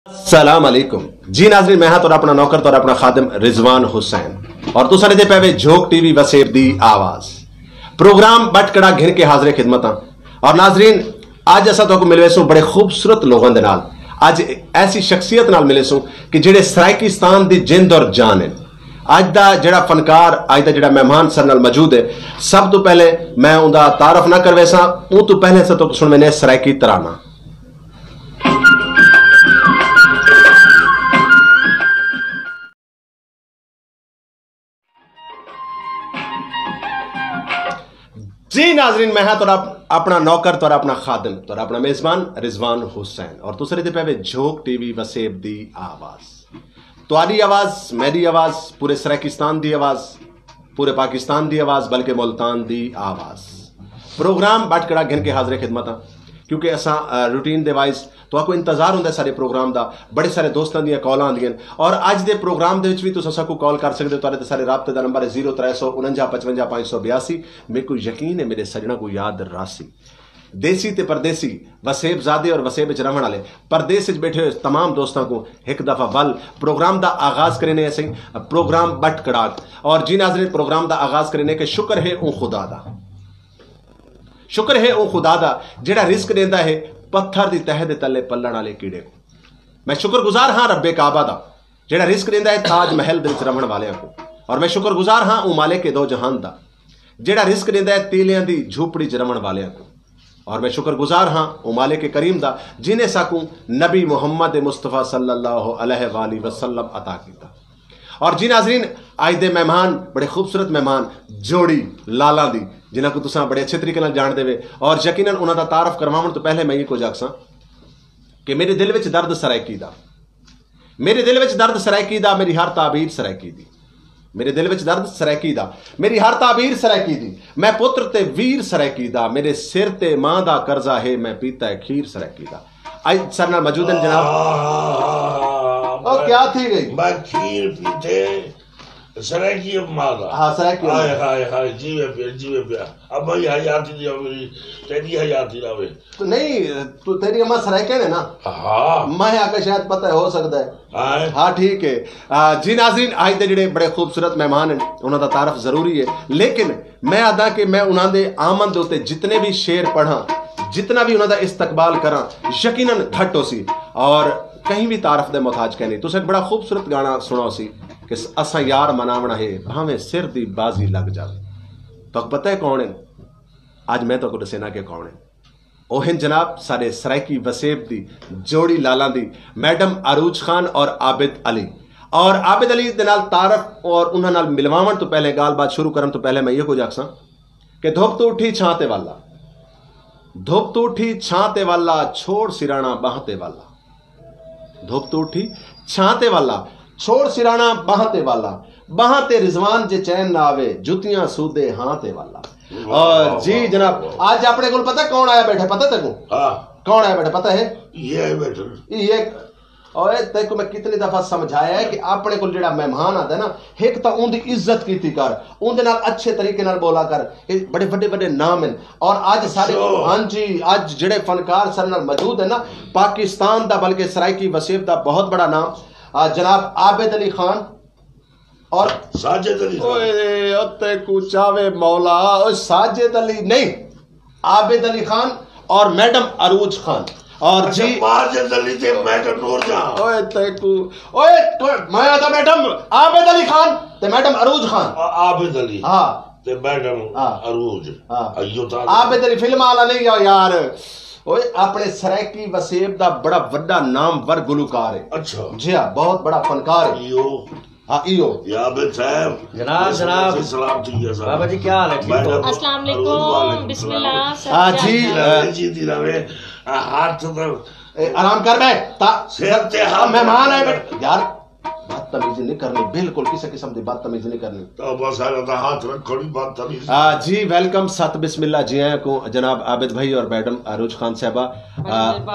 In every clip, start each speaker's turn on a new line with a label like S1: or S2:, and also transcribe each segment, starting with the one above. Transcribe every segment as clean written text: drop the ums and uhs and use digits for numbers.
S1: सलाम अलैकुम जी नाज़रीन, मैं और अपना नौकर तो अपना खादिम रिजवान हुसैन और तुसा ने दे पे झोक टीवी वसेब दी आवाज प्रोग्राम बटकड़ा घिन के हाजिर खिदमत और नाजरीन अज असा तो मिले सू बड़े खूबसूरत लोगों के नाल अज ऐसी शख्सियत नाल मिले सू कि जेडे सराइकिस्तान की जिंद और जान है। अज का जड़ा फनकार अज का जड़ा मेहमान सर नाल मौजूद है, सब तो पहले मैं उनका तारफ ना करवे सा ऊ तो पहले से तो सुन मैंने सराइकी तराना। जी नाजरीन, मैं तो अपना नौकर तो अपना खादिम तो अपना मेजबान रिजवान हुसैन और दूसरे दे पे झोक टीवी वसेब दी आवाज तुहारी आवाज मेरी आवाज पूरे सराइकिस्तान दी आवाज पूरे पाकिस्तान दी आवाज बल्कि मुल्तान दी आवाज प्रोग्राम बटकड़ा घिन के हाजिर खिदमत क्योंकि असा रूटीन दे वाइज तो आपको इंतजार होंगे सारे प्रोग्राम का, बड़े सारे दोस्तों दी कॉल आंदियां और अज दे प्रोग्राम दे विच भी तुस को कॉल कर सकते हो। तुहाडे सारे राबते का नंबर है 0349555552 मेरे को यकीन है मेरे सजना को याद रासी देसी ते परदेसी वसेब जादे और वसेब च रहने वाले परदेस बैठे हुए तमाम दोस्तों को एक दफा वल प्रोग्राम का आगाज करें असी प्रोग्राम बटकड़ाक और जी नाज़रीन प्रोग्राम का आगाज करें कि शुक्र है ऊ खुदा दा, शुक्र है ऊ खुदा दा जेड़ा रिस्क देंदा है पत्थर दी तह दे तले पल्लण वाले कीड़े को। मैं शुक्रगुजार हाँ रब्बे काबा दा जेड़ा रिस्क देंदा है ताज महल दे विच रहण वालियां को और मैं शुक्रगुजार हाँ ऊ मालिक के दो जहान दा जेड़ा रिस्क देंदा है तीलियां दी झूपड़ी च रहण वालियां को और मैं शुक्रगुजार हाँ ऊ मालिक के करीम दा जिन्हें साकू नबी मुहम्मद मुस्तफा सल्लल्लाहु अलैहि वसल्लम अता कीता। और जी नाजरीन अज दे मेहमान बड़े खूबसूरत मेहमान जोड़ी लाला दी जिन्हों को तुसा बड़े अच्छे तरीके जान देवे और यकीनन उन्होंने तारफ करवाने तो पहले मैं ये कुछ आखसा कि मेरे दिल में दर्द सराइकी दा, मेरे दिल में दर्द सराइकी दा, मेरी हर ताबीर सराइकी दी, मेरे दिल में दर्द सराइकी दा, मेरी हर ताबीर सराइकी दी, मैं पुत्र ते वीर सराइकी दा, मेरे सिर ते मां दा कर्जा है मैं पीता है खीर सराइकी दा। आज सर नाल मौजूद हैं जनाब। और क्या थी गई
S2: मैं खीर पीते सराइकी मादा।
S1: हाँ सराइकी
S2: हाय हाय हाय जीवे पिया अब मैं हयाती दी मेरी तेरी हयाती लावे
S1: तो नहीं तू तेरी अम्मा सराइके ने ना।
S2: हाँ
S1: मैं आके शायद पता है हो सकता है। हाँ ठीक है जी नाज़रीन आज दे जेडे बड़े खूबसूरत मेहमान हैं उन्होंने तारफ जरूरी है लेकिन मैं आदा कि मैं उन्होंने आमन दे उत्ते जितने भी शेर पढ़ा जितना भी उन्होंने इस्तकबाल करा यकीनन घट हो सी और कहीं भी तारफ दे मोहताज कहनी। तुस एक बड़ा खूबसूरत गाना सुनाओ सी कि असा यार मनावना है भावें सिर दी बाजी लग जाए। तो पता है कौन है आज मैं तो दसेना के कौन है ओहिन जनाब सारे सराइकी वसेब दी जोड़ी लाला दी मैडम अरूज खान और आबिद अली और आबिद अली दे नाल तारफ और उन्होंने मिलवावन तो पहले गाल बात शुरू करन तो पहले मैं ये कुछ आखसा कि धुप तो उठी छाते वाला, धुप तो उठी छाते वाला छोड़ सिराना बहाते वाला, धुप तो उठी छाते वाला छोड़ सिराना बहाते वाला, बहाते रिजवान जे चैन ना आवे जुतियां सूदे हाथे वाला। और जी जनाब आज अपने को पता कौन आया बैठे पता तेको? हाँ कौन आया बैठे पता है?
S2: ये बैठे
S1: ये और तेको मैं कितनी दफा समझाया है कि अपने को जेड़ा मेहमान आता है ना एक तो उनकी इज्जत कीती कर उनके नाल अच्छे तरीके नाल बोला कर बड़े बड़े बड़े नाम हैं और आज सारे हाँ जी आज जेड़े फनकार सर नाल मौजूद है ना पाकिस्तान दा बल्कि सराइकी वसेब दा बहुत बड़ा नाम जनाब आबिद अली खान और
S2: साजिद अली
S1: खान चावे मौला साजिद अली नहीं आबिद अली खान और मैडम अरूज खान और जी
S2: साजिद अली ते मैडम नूरजहां
S1: ओए तेकू ओए तो मैं आता मैडम आबिद अली खान ते मैडम अरूज खान
S2: आबिद अली
S1: हां
S2: ते मैडम अरूज अयो ता
S1: आबिद अली फिल्म वाला नहीं यार ओए अपने सराइकी वसेब दा बड़ा बड़ा नामवर गुलकार है। अच्छा जी हां बहुत बड़ा फनकार है यो। हाँ इयो
S2: या बे साहब
S3: जनाब जनाब
S2: सलाम ठीक है साहब
S3: बाबा जी क्या हाल है? ठीक हो?
S4: अस्सलाम वालेकुम बिस्मिल्लाह
S1: हाँ जी
S2: जी दी रवे हाथ तो
S1: आराम कर बैठ
S2: सिर ते हाथ
S1: मेहमान है यार बदतमीजी नहीं करनी बिल्कुल किसी किस्म की बदतमीजी नहीं करनी
S2: तो बस सारा हाथ रखो नहीं बदतमीजी।
S1: जी वेलकम सत बिस्मिल्लाह जी आया को जनाब आबिद भाई और मैडम अरूज खान साहबा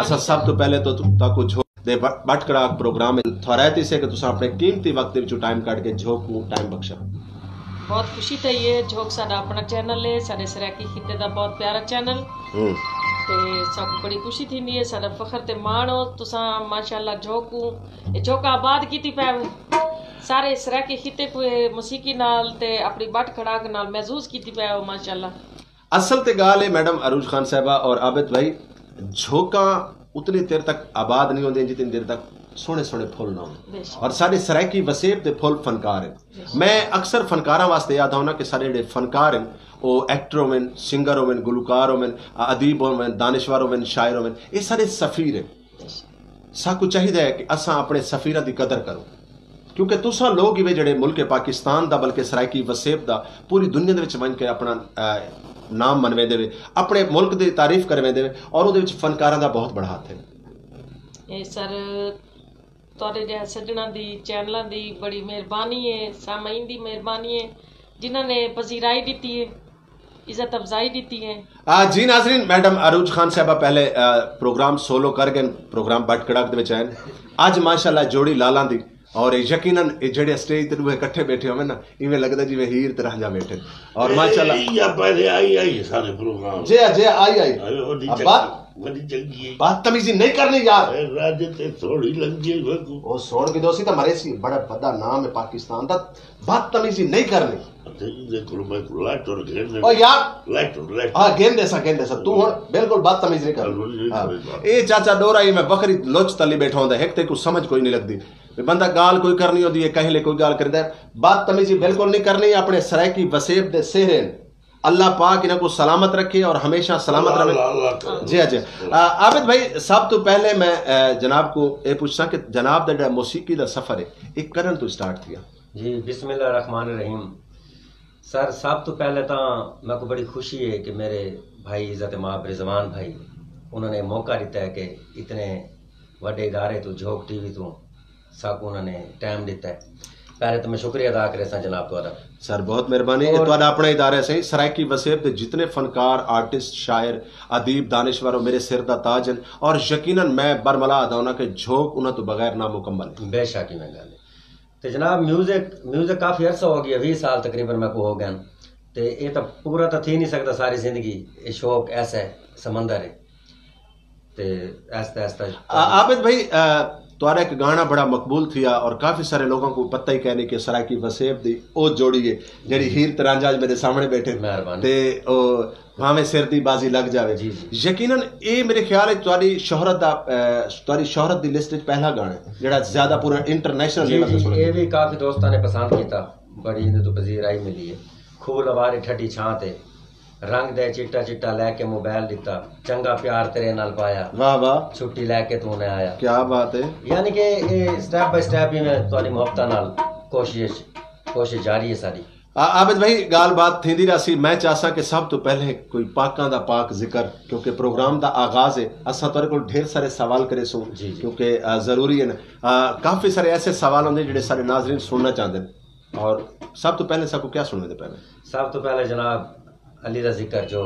S1: असा सब तो पहले तो ताको झोक दे बटकड़ा प्रोग्राम थोरायती से कि तुसा अपने कीमती वक्त विचों टाइम काट के झोक को टाइम बख्शा।
S4: बहुत खुशी थई है झोक साडा अपना चैनल है साडे सराइकी खिते दा बहुत प्यारा चैनल ते सब बड़ी खुशी थी है सारा फखर ते मान हो तुसा माशाल्लाह झोकू झोका आबाद कीती पै सारे सराके खिते पे मौसीकी नाल ते अपनी बट खड़ाक नाल महसूस कीती पै माशाल्लाह।
S1: असल ते गाल है मैडम अरूज खान साहबा और आबिद भाई, झोंका उतनी देर तक आबाद नहीं होंगे जितनी देर तक सोने सोने फुल ना हो। और सारे सरायकी वसेब दे फुल फनकार हैं। मैं अक्सर फनकारा वास्ते याद आना कि सारे जेडे फनकार हैं वो एक्टर होवन, सिंगर होवन, गुलकार होवन, अदीब होवन, दानिशवर होवन, शायर होवन, ये सारे सफीर हैं। साकू चाहिए है कि असा अपने सफीरा की कदर करो, क्योंकि तुसा लोग ही जेडे मुल्क पाकिस्तान दा बल्कि सरायकी वसेब दा पूरी दुनिया दे विच बन के अपना नाम मनवेंदे वे, अपने मुल्क की तारीफ करवेंदे वे, और उहदे विच फनकारां दा बहुत बड़ा हाथ है।
S4: ये सर तुहाडे जिहा सज्जणा दी चैनलों दी बड़ी मेहरबानी है, सामाईन दी मेहरबानी है जिन्होंने पजीराई दी है, इज्जत अफजाई दी है।
S1: जी नाजरीन, मैडम अरूज खान साहबा पहले प्रोग्राम सोलो कर गए, प्रोग्राम बट कड़क दे विच आए। अज माशाल्लाह जोड़ी लालां दी, और यकीनन जेडे स्टेज ते दुए इकट्ठे बैठे होवे ना, इवें लगदा जिवें हीर ते रांझा बैठे। और माशाल्लाह
S2: या पहले आई सारे प्रोग्राम
S1: जे जे आई बदतमीजी नहीं करनी यार,
S2: राजे ते थोड़ी लग गई वको
S1: ओ सोण की दोस्ती तो मरे सी, बड़ा बड़ा नाम है पाकिस्तान दा, बदतमीजी नहीं करनी।
S2: देखो मैं लाइट और घेरने
S1: ओ यार
S2: लाइट
S1: हां गेंदे सा तू हुन बिल्कुल बदतमीजी नहीं कर। ए चाचा डोराई में बकरी लोच तली बैठा होंदा, एक ते को समझ कोई नहीं लगदी, बंदा गाल कोई करनी होती है कहीं ले कोई गाल करदा, बदतमीजी बिल्कुल नहीं करनी। अपने सरायकी वसेब दे सेहरे अल्लाह पाक इन्हें को सलामत रखे और हमेशा सलामत रहे। जी जी आबिद भाई, सब तो पहले मैं जनाब को ये पूछना कि जनाब दा मौसीकी दा सफर है एक करन तो स्टार्ट किया।
S3: जी बिस्मिल्लाह रहमान रहीम। सर सब तो पहले तो मेरे को बड़ी खुशी है कि मेरे भाई इज़्ज़त माब रिजवान भाई उन्होंने मौका दिता है कि इतने बड़े इदारे तो झोंक टीवी तो साकू उन्होंने टाइम दिता है। पहले तो मैं शुक्रिया अदा करे जनाब तुहाडा
S1: सर, बहुत मेहरबानी। तुहाडा अपना इदारा सही सरायकी वसेब दे जितने फनकार, आर्टिस्ट, शायर, अदीब, दानिशवर मेरे सिर दा ताज हैं, और यकीनन मैं बरमला अदा कि झोंक उन्हां तो बगैर नामुकम्मल है।
S3: बेशक ही मैं गल तो जनाब म्यूजिक काफ़ी अरसा हो गया, 20 साल तकरीबन मैं को हो गया, तो ये तो पूरा तो थी नहीं सकता सारी जिंदगी, ये शौक ऐसा है समंदर है। तो ऐसा ऐसा
S1: आबिद भाई तुम्हारा एक गाना बड़ा मकबूल थिया और काफी सारे लोगों को पता ही कहने कि सरायकी वसेब दी ओ जोड़ी है जेडी हीर ते रांझा मेरे सामने बैठे ते ओ भावे सिर दी बाजी लग जावे। यकीनन ये मेरे ख्याल है तुम्हारी शोहरत दी लिस्ट पहला गाना है जेड़ा ज्यादा पूरा इंटरनेशनल लेवल पे सुना।
S3: ये भी काफी दोस्तों ने पसंद किया, बड़ी इन्हें तो पजीराई मिली है। खूल अवारी ठठी छां ते रंग दे चिट्टा चिट्टा लैके मोबाइल दिता, चंगा प्यार तेरे नाल पाया, वाह वाह छुट्टी लैके तूने आया। क्या बात है, यानी कि स्टेप बाय स्टेप ही मैं तुम्हारी मोहब्बत नाल कोशिश जारी है सारी।
S1: आबिद भाई गाल बात थी रही, मैं चाहसा कि सब तो पहले कोई पाकां दा पाक जिक्र, क्योंकि प्रोग्राम दा आगाज है, असा तुहाडे कोल ढेर सारे सवाल करे सो क्योंकि जरूरी है ना, काफी सारे ऐसे सवाल होंगे जिहड़े सारे नाज़रीन सुनना चाहते हैं। और सब तो पहले सबको क्या सुनने दे पहले? सब तो पहले जनाब अली दा जिक्र जो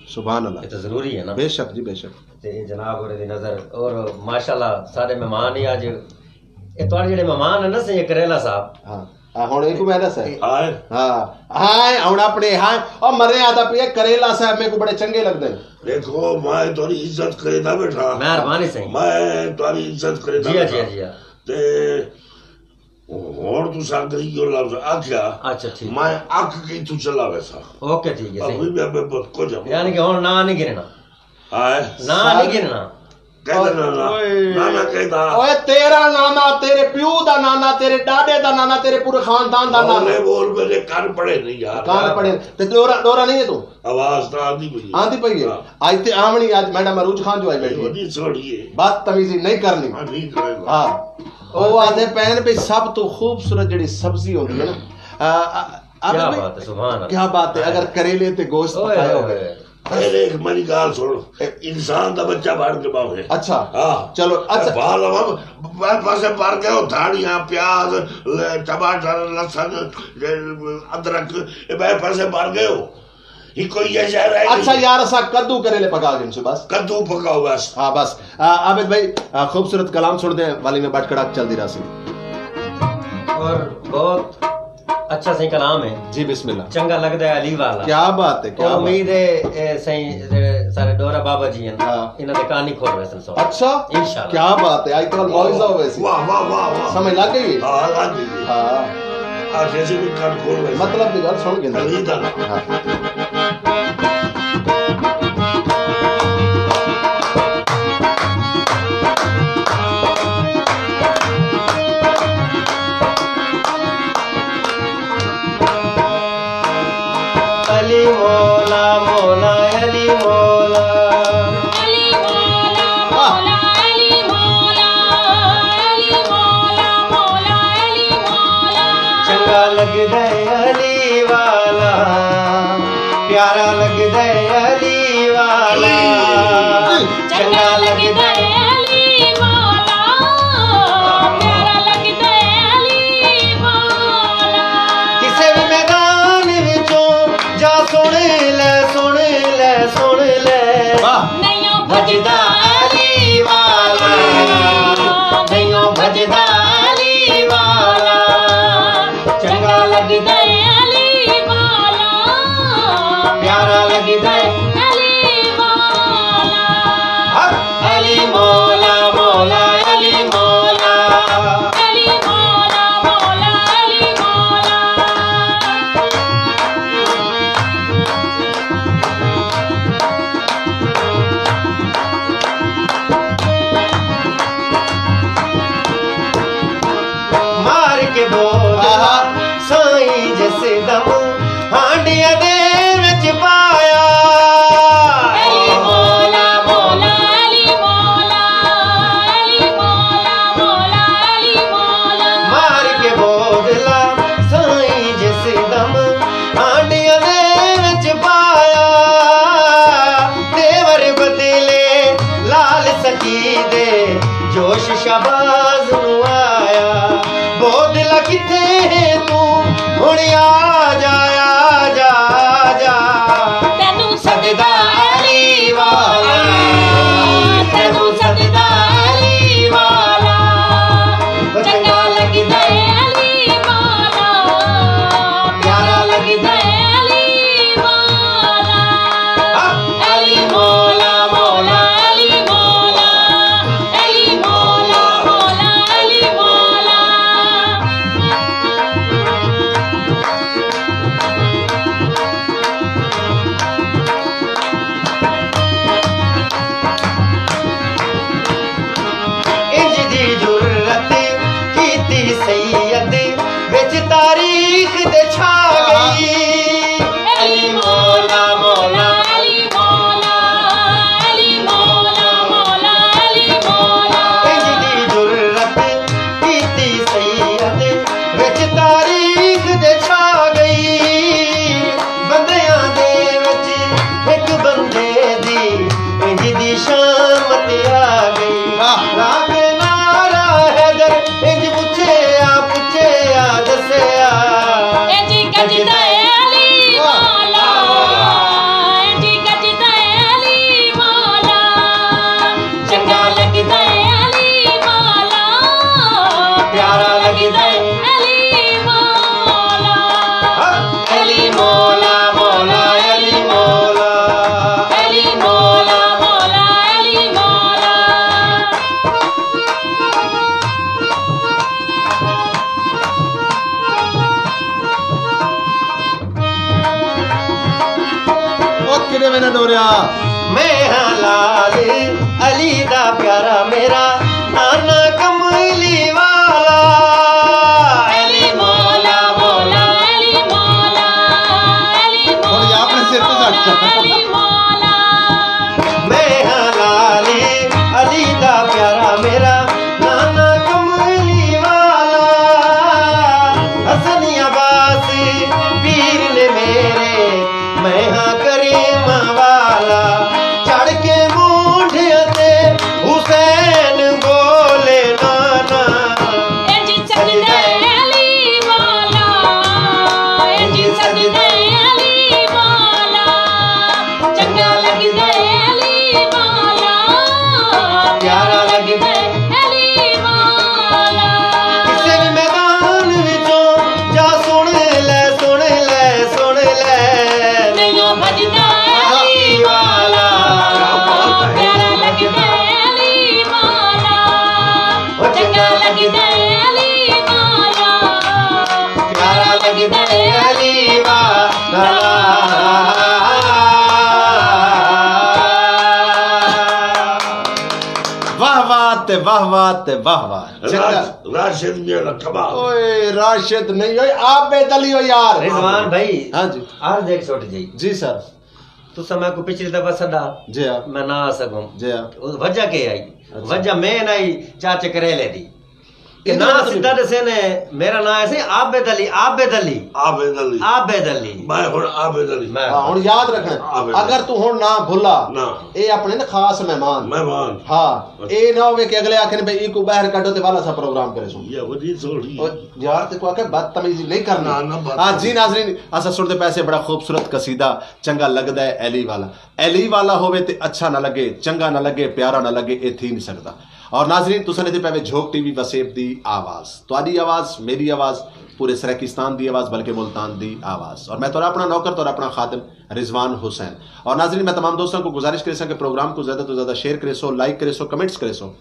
S1: सुभान अल्लाह, ये तो जरूरी है ना। बेशक जी बेशक। ते जनाब और दी नजर और माशाल्लाह सारे मेहमान ही आज ये तुहाडे जेडे मेहमान है ना से करेला साहब। हां हुन एक मैं दस है हां हां हुन अपने हां और मरे आदा पे करेला साहब मेरे को बड़े चंगे लगदे।
S2: देखो मैं तोरी इज्जत करे ना बैठा,
S3: मेहरबानी सही,
S2: मैं तोरी इज्जत करे ना।
S3: जी जी
S2: ते और तू सांगरी यो लफ्ज आख्या, अच्छा ठीक, मैं आंख की तू चला वैसा। ओके ठीक है, अभी भी अबे बहुत को जब यानी कि हुन ना नहीं गिरना, हां ना नहीं गिरना, कहना ना कहता ओए तेरा नाना, तेरे प्यू दा नाना, तेरे डाडे दा नाना, तेरे पूरे खानदान दा नाना। बोल मेरे कान पड़े नहीं यार, कान पड़े ते डोरा नहीं है तू, आवाज तो आंदी पई है। आज ते आवणी आज मैडम अरूज खान जो आई बैठी है, छोड़िए बात तमीजी नहीं करनी, नहीं करेगा। हां ओ आधे पैन पे सब तो खूबसूरत जेडी सब्जी होती है ना, क्या बात है, सुभान अल्लाह क्या बात है। अगर करेले ते गोश्त पकाया हो अरे एक मेरी गाल सुन, इंसान दा बच्चा बाहर के बावे। अच्छा हां चलो, अच्छा बाल हम पासे बाहर गए, धाड़ियां प्याज टमाटर लहसुन अदरक ए बे पासे बाहर गए हो ही कोई ये शहर है। अच्छा यार असा कद्दू करेले पका गए से बस, कद्दू पकाओ बस। हां बस आबिद भाई खूबसूरत कलाम सुन दे वाली में बटकड़ाक चल दी रही और बहुत अच्छा सही कलाम है जी, बिस्मिल्लाह। चंगा लगता है अली वाला, क्या बात है, क्या उम्मीद है सही
S3: सारे डोरा बाबा जी हैं इन्हां दे कहानी खोल रहे सन।
S1: अच्छा इंशाल्लाह, क्या बात है, आज तो मौइज़ा हो वैसे। वाह वाह वाह वाह, समझ लग गई। हां लग गई। हां आज जैसे कोई कान खोल रहे मतलब की गल सुन के हां
S3: अली मौला मौला अली मौला
S4: अली मौला मौला अली मौला अली मौला मौला अली मौला।
S3: चंगा लगदा है अली वाला, प्यारा लगदा है अली वाला,
S4: चंगा लगदा है अली वाला, प्यारा लगदा है अली वाला।
S3: किसे भी मैदान विचों जा सुन ले सुन ले सुन ले,
S4: नैयो
S3: भजदा अली वाला, नैयो भजदा अली वाला, चंगा लगदा है
S4: अली वाला,
S3: प्यारा लगदा है
S4: अली वाला।
S3: अली मौला मौला अली मौला
S4: अली मौला मौला अली मौला।
S3: मार के बोला साईं जैसे दम हांडिया दे विच पाया।
S4: अली मौला मौला अली मौला अली मौला मौला अली मौला।
S3: मार के बोला साईं जैसे दम हांडिया दे विच पाया। देवर बदले लाल सकी दे जोश शबाज नू आया। बोदला किथे है तू हुण आ जा आ जा आ जा,
S4: तेनू
S3: सजदा अली वाला,
S4: तेनू सजदा अली वाला, चंगा लगदा है अली वाला,
S3: प्यारा लगदा
S4: है अली वाला।
S3: अली मौला मौला
S4: अली मौला अली मौला मौला अली मौला।
S3: इंज दी जुर्रत कीती सैयद विच तारीख दे छा गई। अली मौला मौला
S4: अली मौला अली मौला मौला अली मौला।
S3: इंज दी जुर्रत कीती सैयद विच तारीख दे छा गई। बंदियां दे विच एक बंदे दी इंज दी शामत आ गई। राग नारा हैदर इंज पुछे आ दसिया।
S4: जी गजदा अली वाला, जी गजदा अली वाला, चंगा लगदा अली वाला,
S3: प्यारा लगदा
S4: अली वाला।
S3: अली मौला मौला अली मौला
S4: अली मौला मौला अली मौला।
S1: किने मैंने डोरिया
S3: मैं हाँ लाल अली दा प्यारा मेरा नाना कमली वाला।
S4: अली मौला मौला अली मौला अली मौला
S1: आपने सिर पे
S4: अली मौला।
S3: मैं हाँ लाल अली दा प्यारा मेरा नाना कमली वाला। हसन अब्बास पीर ने मेरे मैं हाँ करीम वाला। चढ़ के मूंढे ते हुसैन बोले नाना
S1: वाह वाह ते वाह वाह।
S2: राशिद मेरा कमाल।
S1: ओए राशिद नहीं ओए आबिद अली हो यार।
S3: रिजवान भाई
S1: हाँ जी
S3: आज एक छोटी जी
S1: जी सर
S3: तू समय को पिछली दफा सदा
S1: जी हाँ
S3: मैं ना आ सकूं
S1: जी हाँ
S3: वजह के आई वजह मैं नहीं चाचे करेले दी कि ना सीधा दसे ने मेरा नाम है आबिद अली आबिद अली
S2: आबिद अली
S3: आबिद अली
S2: मैं हुन आबिद अली
S1: हुन याद रखना अगर तू हुन ना भुला
S2: ना
S1: ए अपने ना खास मेहमान
S2: हां
S1: ए ना होवे कि अगले आखने भाई इको बाहर काटो ते वाला सा प्रोग्राम करे सो
S2: ये वडी थोड़ी
S1: यार ते को आके बदतमीजी नहीं करना। हां जी नाज़रीन असा सुनते पैसे बड़ा खूबसूरत कसीदा चंगा लगदा है एली वाला होवे ते अच्छा ना लगे चंगा ना लगे प्यारा ना लगे ए थी नहीं सकदा। और नाजरीन तुसा ने पे झोक टीवी वसेब दी आवाज तुहाडी आवाज मेरी आवाज पूरे सराकिस्तान दी आवाज बल्कि मुल्तान दी आवाज और मैं तो अपना नौकर तो अपना खादिम रिजवान हुसैन। और नाजरीन मैं तमाम दोस्तों को गुजारिश करे कि प्रोग्राम को ज्यादा तो ज्यादा शेयर करे सो लाइक करे सो कमेंट्स करे सो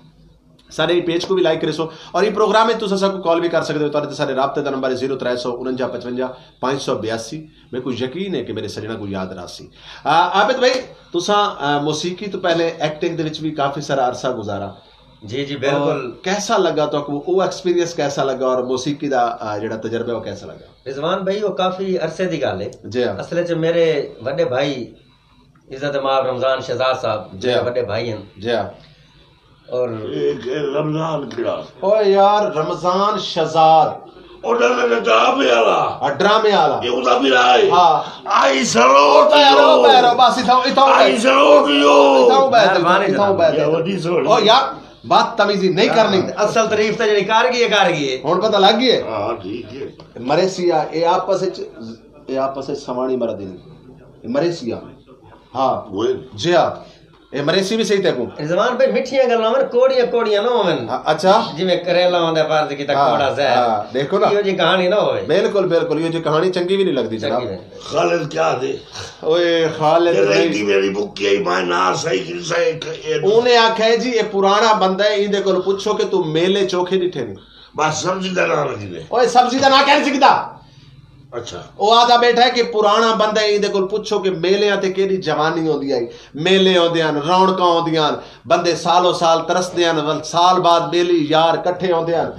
S1: सारे पेज को भी लाइक करे सो और ये प्रोग्राम में तुसा सबको कॉल भी कर सकते हो तो सारे राब्ते का नंबर है 0349 55 मेरे को यकीन है कि मेरे सजना को याद रासी। आबिद भाई तुसा मौसीकी तो पहले एक्टिंग दे विच भी काफी सारा अरसा गुजारा
S3: जी जी बिल्कुल
S1: कैसा लगा तो वो एक्सपीरियंस कैसा लगा और मौसीकी दा जेड़ा तजर्बा वो कैसा लगा?
S3: रिजवान भाई वो काफी अरसे दी गल है
S1: जी
S3: असल च मेरे बड़े भाई इज्जत माब रमजान शहजाद साहब जी बड़े भाई हैं
S1: जी
S2: और एक रमजान किड़ा
S1: ओ यार रमजान शहजाद ड्रामे वाला
S2: ये उदा भी आए
S1: हाँ
S2: आई सरोट
S1: पैरो बस इथाओ
S2: आई सरोट यो
S1: ओ यार बात तमीजी नहीं करनी
S3: असल तारीफ तो जेडी कर गई है
S1: हुन पता लग गई है।
S2: हां ठीक है
S1: मरेसिया ए आपस विच सवाणी मरा दिन मरेसिया हां वो जी हां ए मरेसी भी सही तकू
S3: रिजवान भाई मिठियां गल्लां में कोड़ियां ना होवन
S1: अच्छा
S3: जिਵੇਂ करेला होंदा फर्ज की तक कोड़ा ज़हर
S1: हां देखो ना
S3: यो जी कहानी ना होवे
S1: बिल्कुल ये जो कहानी चंगी भी नहीं लगदी जनाब।
S2: खालिद क्या दे
S1: ओए खालिद
S2: नहीं मेरी बुक की मैं ना सही कि सही
S1: उने आखे जी ये पुराना बंदा है इंदे कोल पूछो कि तू मेले चोखे दिठे नहीं
S2: बस सब्जी दा ना रखी
S1: ओए सब्जी दा ना कह सकदा
S2: अच्छा
S1: वो आदा बैठा है कि पुराना बंदा है इंदे कोल पूछो कि मेले ते केड़ी जवानी होंदी आई मेले होंदे हन रौनकां होंदियां बंदे सालों साल तरसदे हन साल बाद मेली यार इकट्ठे होंदे हन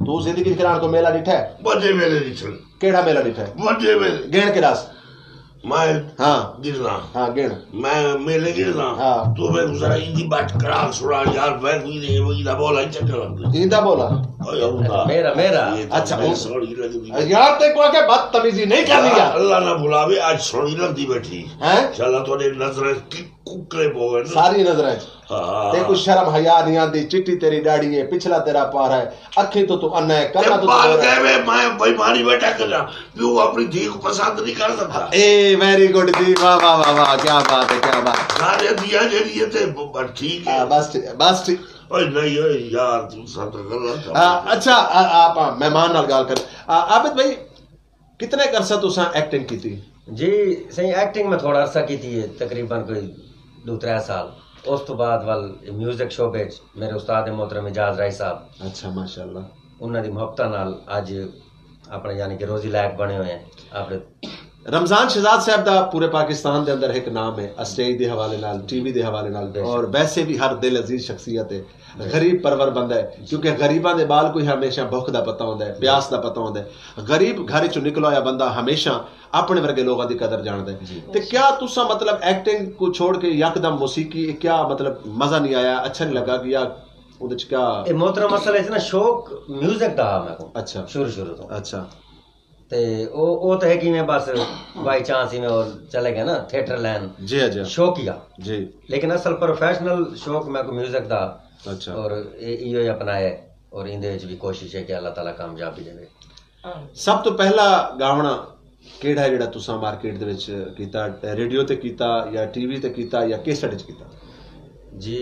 S1: तू जिंदगी करान को मेला दिठा है
S2: बड़े मेले दिठे
S1: केड़ा मेला दिठा है
S2: बड़े मेले
S1: गिण के रास
S2: मैं
S1: हां
S2: गिरना
S1: हां गिण
S2: मैं मेले गिरना
S1: हां
S2: तो मैं जरा इंदी बात करा सुना यार मैं कोई नहीं वो इदा बोला चक्कर
S1: इंदा बोला
S3: मेरा
S1: अच्छा यार ते को के बदतमीजी नहीं करनी यार
S2: अल्लाह ना बुलावे आज सोनी लगदी बैठी
S1: हैं
S2: चला तोरे नजर की कुकरे बोवे
S1: सारी नजर हां ते को शर्म हया नहीं आंदी चिट्टी तेरी दाढ़ी है पिछला तेरा पार है अखी तो तू अन्ना है करना तो
S2: बाल गए मैं बेईमानी बैठा कर तू अपनी धी को पसंद नहीं कर सकता
S1: ए वेरी गुड जी वाह वाह वाह वाह क्या बात है क्या बात
S2: सारे दिया जेडी ते ठीक है
S1: बस ठीक
S2: ओए नहीं ओए यार तू सब गलत
S1: अच्छा आप मेहमान नाल गल कर आबिद भाई कितने अरसा तुसा एक्टिंग की थी?
S3: जी सही एक्टिंग में थोड़ा अरसा की थी तकरीबन कोई 2-3 साल उस तो बाद वाल म्यूजिक शो पे मेरे उस्ताद मोहतरम इजाज राय साहब
S1: अच्छा माशाल्लाह
S3: उन्हां दी मोहब्बत नाल आज अपने यानी कि रोजी लायक बने हुए हैं अपने
S1: रमजान शहजाद साहब दा पूरे पाकिस्तान दे अंदर एक नाम है स्टेज दे हवाले नाल टीवी दे हवाले नाल और वैसे भी हर दिल अजीज शख्सियत है गरीब परवर बंदा है क्योंकि गरीबां दे बाल कोई हमेशा भुख दा पता होंदा है प्यास दा पता होंदा है गरीब घर चों निकला होया बंदा हमेशा अपने वर्गे लोगों की कदर जानता है। तो क्या तुसा मतलब एक्टिंग को छोड़ के यकदम मौसीकी क्या मतलब मजा नहीं आया अच्छा नहीं लगा कि या उदे च क्या
S3: ए मोहतरम असल है ना शौक म्यूजिक दा मैं को
S1: अच्छा
S3: शुरू तो
S1: अच्छा
S3: ते ओ तो है कि मैं बस बाई चांस ही में और चले गए ना थिएटर लाइन
S1: जी जी
S3: शौकिया
S1: जी लेकिन
S3: असल प्रोफेशनल शौक मैं को म्यूजिक दा
S1: अच्छा और
S3: इयो ही अपनाया और इंदे विच भी कोशिश है कि अल्लाह ताला कामयाबी देवे।
S1: सब तो पहला गावना केड़ा है जेड़ा तुसा मार्केट दे विच कीता रेडियो ते कीता या टीवी ते कीता या कैसेट च कीता?
S3: जी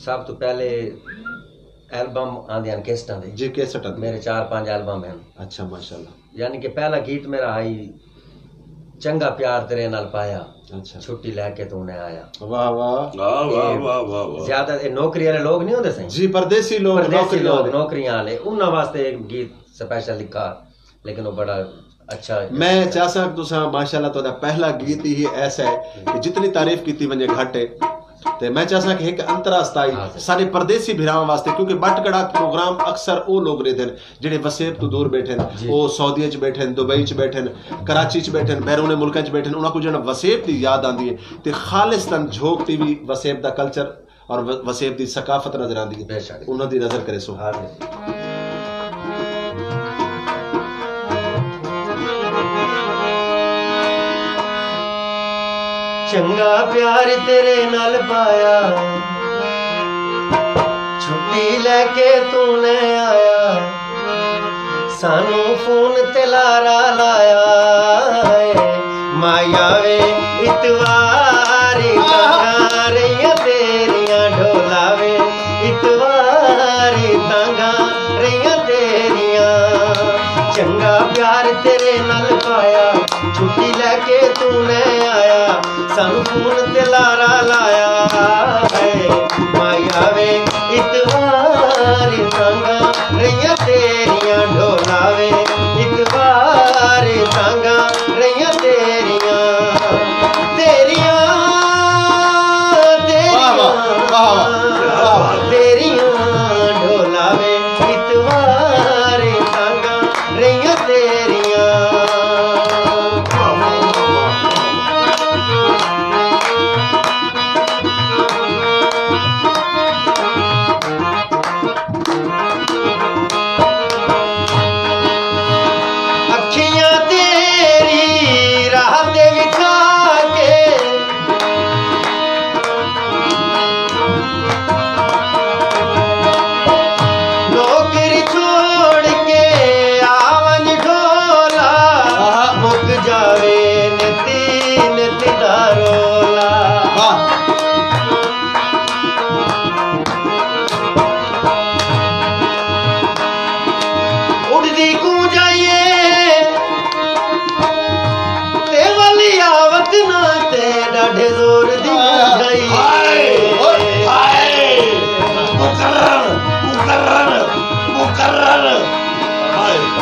S3: सब तो पहले एल्बम आंदे कैसेटां दे
S1: जी कैसेट
S3: मेरे 4-5 एल्बम हैं।
S1: अच्छा माशाल्लाह
S3: यानी कि पहला गीत मेरा आई चंगा प्यार तेरे नाल पाया
S1: अच्छा
S3: छुट्टी लेके तूने आया
S1: वाह वाह
S2: वाह वाह वाह
S3: ज्यादा नौकरी वाले लोग नहीं होंदे सही
S1: जी परदेसी लोग
S3: नौकरियां वाले उन्हां वास्ते एक गीत स्पेशल लिखा लेकिन वो बड़ा अच्छा
S1: मैं चाहता तुसा माशाल्लाह तोदा पहला गीत ही ऐसा है कि जितनी तारीफ कीती वने घट है ਤੇ ਮੈਂ ਚਾਹਸਾਂ ਕਿ ਇੱਕ ਅੰਤਰਰਾਸ਼ਟਰੀ ਸਾਰੇ ਪਰਦੇਸੀ ਭਰਾਵਾਂ ਵਾਸਤੇ ਕਿਉਂਕਿ ਬਟਕੜਾ ਪ੍ਰੋਗਰਾਮ ਅਕਸਰ ਉਹ ਲੋਕ ਰਹਿੰਦੇ ਨੇ ਜਿਹੜੇ ਵਸੇਬ ਤੋਂ ਦੂਰ ਬੈਠੇ ਨੇ ਉਹ ਸਾਊਦੀਆ 'ਚ ਬੈਠੇ ਨੇ ਦੁਬਈ 'ਚ ਬੈਠੇ ਨੇ ਕਰਾਚੀ 'ਚ ਬੈਠੇ ਨੇ ਬੈਰੂਨੇ ਮੁਲਕਾਂ 'ਚ ਬੈਠੇ ਨੇ ਉਹਨਾਂ ਕੋਲ ਜਿਹੜਾ ਵਸੇਬ ਦੀ ਯਾਦ ਆਉਂਦੀ ਹੈ ਤੇ ਖਾਲਿਸਤਨ ਝੋਕ ਟੀਵੀ ਵਸੇਬ ਦਾ ਕਲਚਰ और वसेब दी सकाफत नजर आती है उन्होंने दी नजर करे सो
S3: चंगा प्यार तेरे नाल पाया छुट्टी लेके तूने आया सानू फोन ते लारा लाया माया वे इतवारी रैया तेरिया ढोलावे इतवारी तांगा रैया तेरिया चंगा प्यार तेरे नाल पाया छुट्टी लेके तूने आया सानू फोन ते लारा लाया माया वे इतवारी तांगा रैया तेरिया ढोलावे इतवारी तांगा रैया तेरिया तेरिया तेरिया ढोलावे इतवारी तांगा रैया तेरिया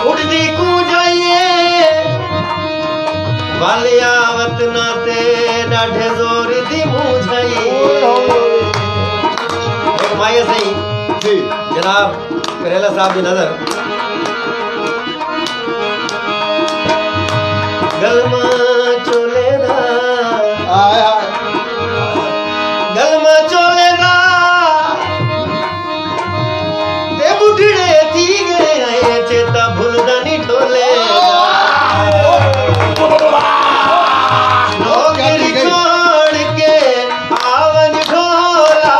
S3: उड़दी को जाइए वालिया वतना ते डाढ़े जोर दी मुझाई माया सही जी जनाब करेला साहब की नजर गलमा चोले दा आया गलमा चोले दा ते बुढ़ड़े थी गए चेता भूलदा नी ढोले नौकरी छोड़ के आवन ढोला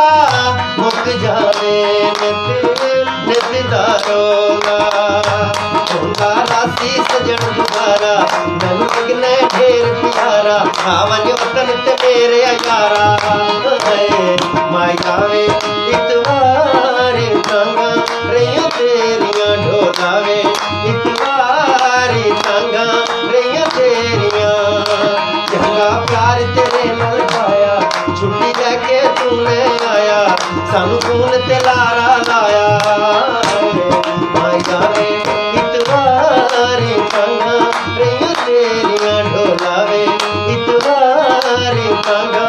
S3: मुक जावे नित दारोला होंदा रासी सजन दुबारा मैनू लगने ढेर प्यारा आवन वतन ते मेरे यारा माया वे इतवारी तांगा रैया तेरिया ढोलावे इतवारी तांगा रैया तेरिया चंगा प्यार तेरे नाल पाया छुट्टी लेके तूने आया सानू फोन ते लारा लाया माया वे इतवारी तांगा रैया तेरिया ढोलावे इतवारी तांगा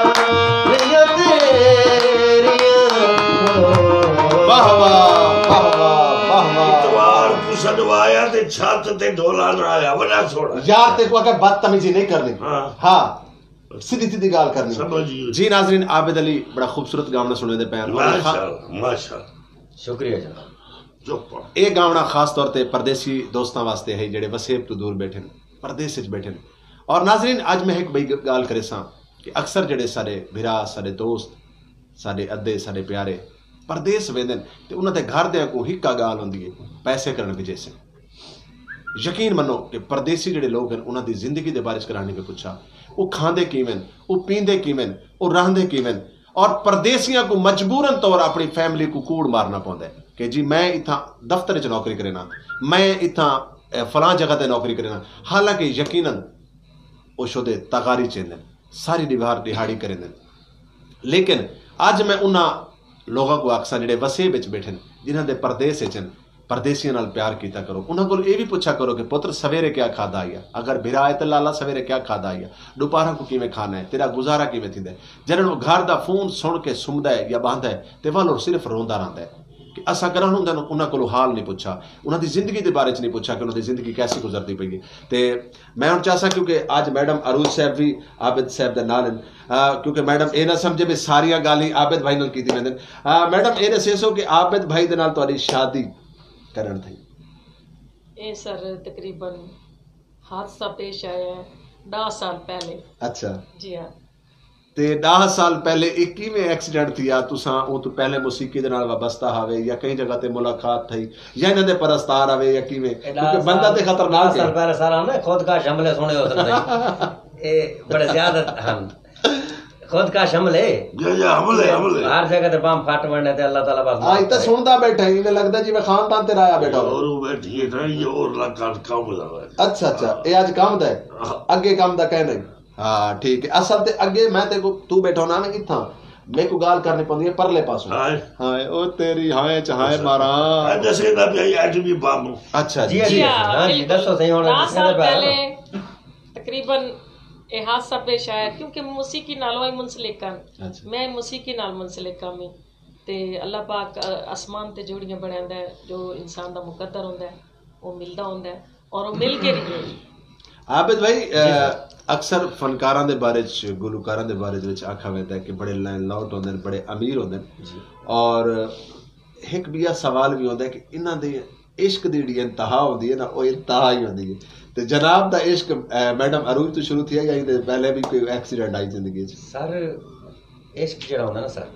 S3: रैया तेरिया वाह वाह
S2: इतवार कुसडवाया ते छत ते ढोला लाया बड़ा छोड़ा
S1: यार ते को अगर बदतमीजी नहीं करनी हाँ सीधी सीधी गाल करनी जी नाजरीन आबिद अली बड़ा खूबसूरत गावना सुने दे पैर
S2: माशाअल्लाह
S3: शुक्रिया जनाब
S1: ये गावना खास तौर ते परदेसी दोस्तां वास्ते है जेड़े वसेब तो दूर बैठे परदेस च बैठे और नाजरीन आज मैं एक बड़ी गाल करे सा कि अक्सर जेड़े सारे भिरा सारे दोस्त सारे अद्दे सारे प्यारे परदेस वेंदे ते उन्हां दे घर दे को हिक्का गाल हुंदी है पैसे करने की जैसे यकीन मनो कि परदेसी जेड़े लोग हैं उन्हां दी जिंदगी दे बारे च कराने पे पुछा वो खांदे किवें वो पींदे किवें वो रहंदे किवें और परदेसियां को मजबूरन तौर अपनी फैमिली को कूड़ मारना पौंदा है कि जी मैं इत्थां दफ्तर च नौकरी करेना मैं इत्थां फलां जगह ते नौकरी करेना हालांकि यकीनन वो शुदे तगारी चेंदे सारी दिहाड़ी करेंदे लेकिन अज मैं उन्हां लोगों को आखसा जेड़े वसे विच बैठे जिन्हां दे परदेस च परदेसियों नाल प्यार किया करो। उन्होंने को ये भी पूछा करो कि पुत्र सवेरे क्या खादा आई, अगर बिरा है तो लाला सवेरे क्या खादा आई, दोपहर को किमें खाना है, तेरा गुजारा किमें थी। जन वो घर का फोन सुन के सुमदा है या बांधा है तो वालों सिर्फ रोंदा रहता है कि असा करा उन्होंने को हाल नहीं पूछा, उन्होंने जिंदगी के बारे नहीं पूछा कि उन्होंने जिंदगी कैसी गुजरती पई है। तो मैं हम चाहसा क्योंकि अज मैडम अरूज साहब भी आबिद साहब के नाल क्योंकि मैडम ये ना समझे भी सारिया गाली आबिद भाई नाल कीती वेंदन। मैडम ये दसो कि आबिद भाई दे नाल तुहाडी शादी करन थी
S4: ए सर तकरीबन हादसा पेश आया है 10 साल पहले।
S1: अच्छा
S4: जी हाँ।
S1: ते 10 साल पहले 21वें एक्सीडेंट थी तुसा वो तो पहले मुसीकी दे नाल वाबस्ता हावे या कई जगह ते मुलाकात थई या इन्हां दे परस्तार आवे या किवें, क्योंकि बंदा ते खतरनाक है। 10 साल
S3: पहले सारा ना खुद का हमले सुने हो सकते ए बड़े ज्यादा हम खुद का हमले हर जगह ते बम फट वड़ने ते अल्लाह ताला बस
S1: आज तो सुनदा बैठा ही लगदा जी मैं खानदान ते राया बैठा
S2: और बैठी है ना ये और लगा काम हो रहा है।
S1: अच्छा अच्छा ये आज काम दा है आगे काम दा कहना है। हाँ ठीक है असल ते अगे मैं ते तू बैठो ना मैं इथा मैं को गाल करनी पौंदी है परले पासों। हाय ओ तेरी हाय चाहे मारा
S2: जैसे ना भी आज भी बम।
S1: अच्छा
S3: जी जी हां जी दसो सही होना
S4: पहले तकरीबन ए हादसा पेश आया क्योंकि मौसीकी नालों ही मुंसलिकां मैं मौसीकी नाल मुंसलिकां में ते अल्लाह पाक आसमान ते जोड़ियां बनांदा है जो इंसान दा मुकद्दर होंदा है वो मिलदा होंदा है और वो मिल के रही।
S1: आबिद भाई अक्सर फनकारां दे बारे च गुलकारां दे बारे विच आखा वेंदा है कि बड़े लैंड लॉट होंदे ने बड़े अमीर होंदे ने और एक बिया सवाल भी होंदा है कि इन्हां दे इश्क दी जेहड़ी इंतहा होंदी है ना वो इंतहा ही होंदी है। तो जनाब दा इश्क मैडम अरूज तो शुरू थी या पहले भी कोई एक्सीडेंट आई जिंदगी च? सर
S3: इश्क जेड़ा होंदा ना सर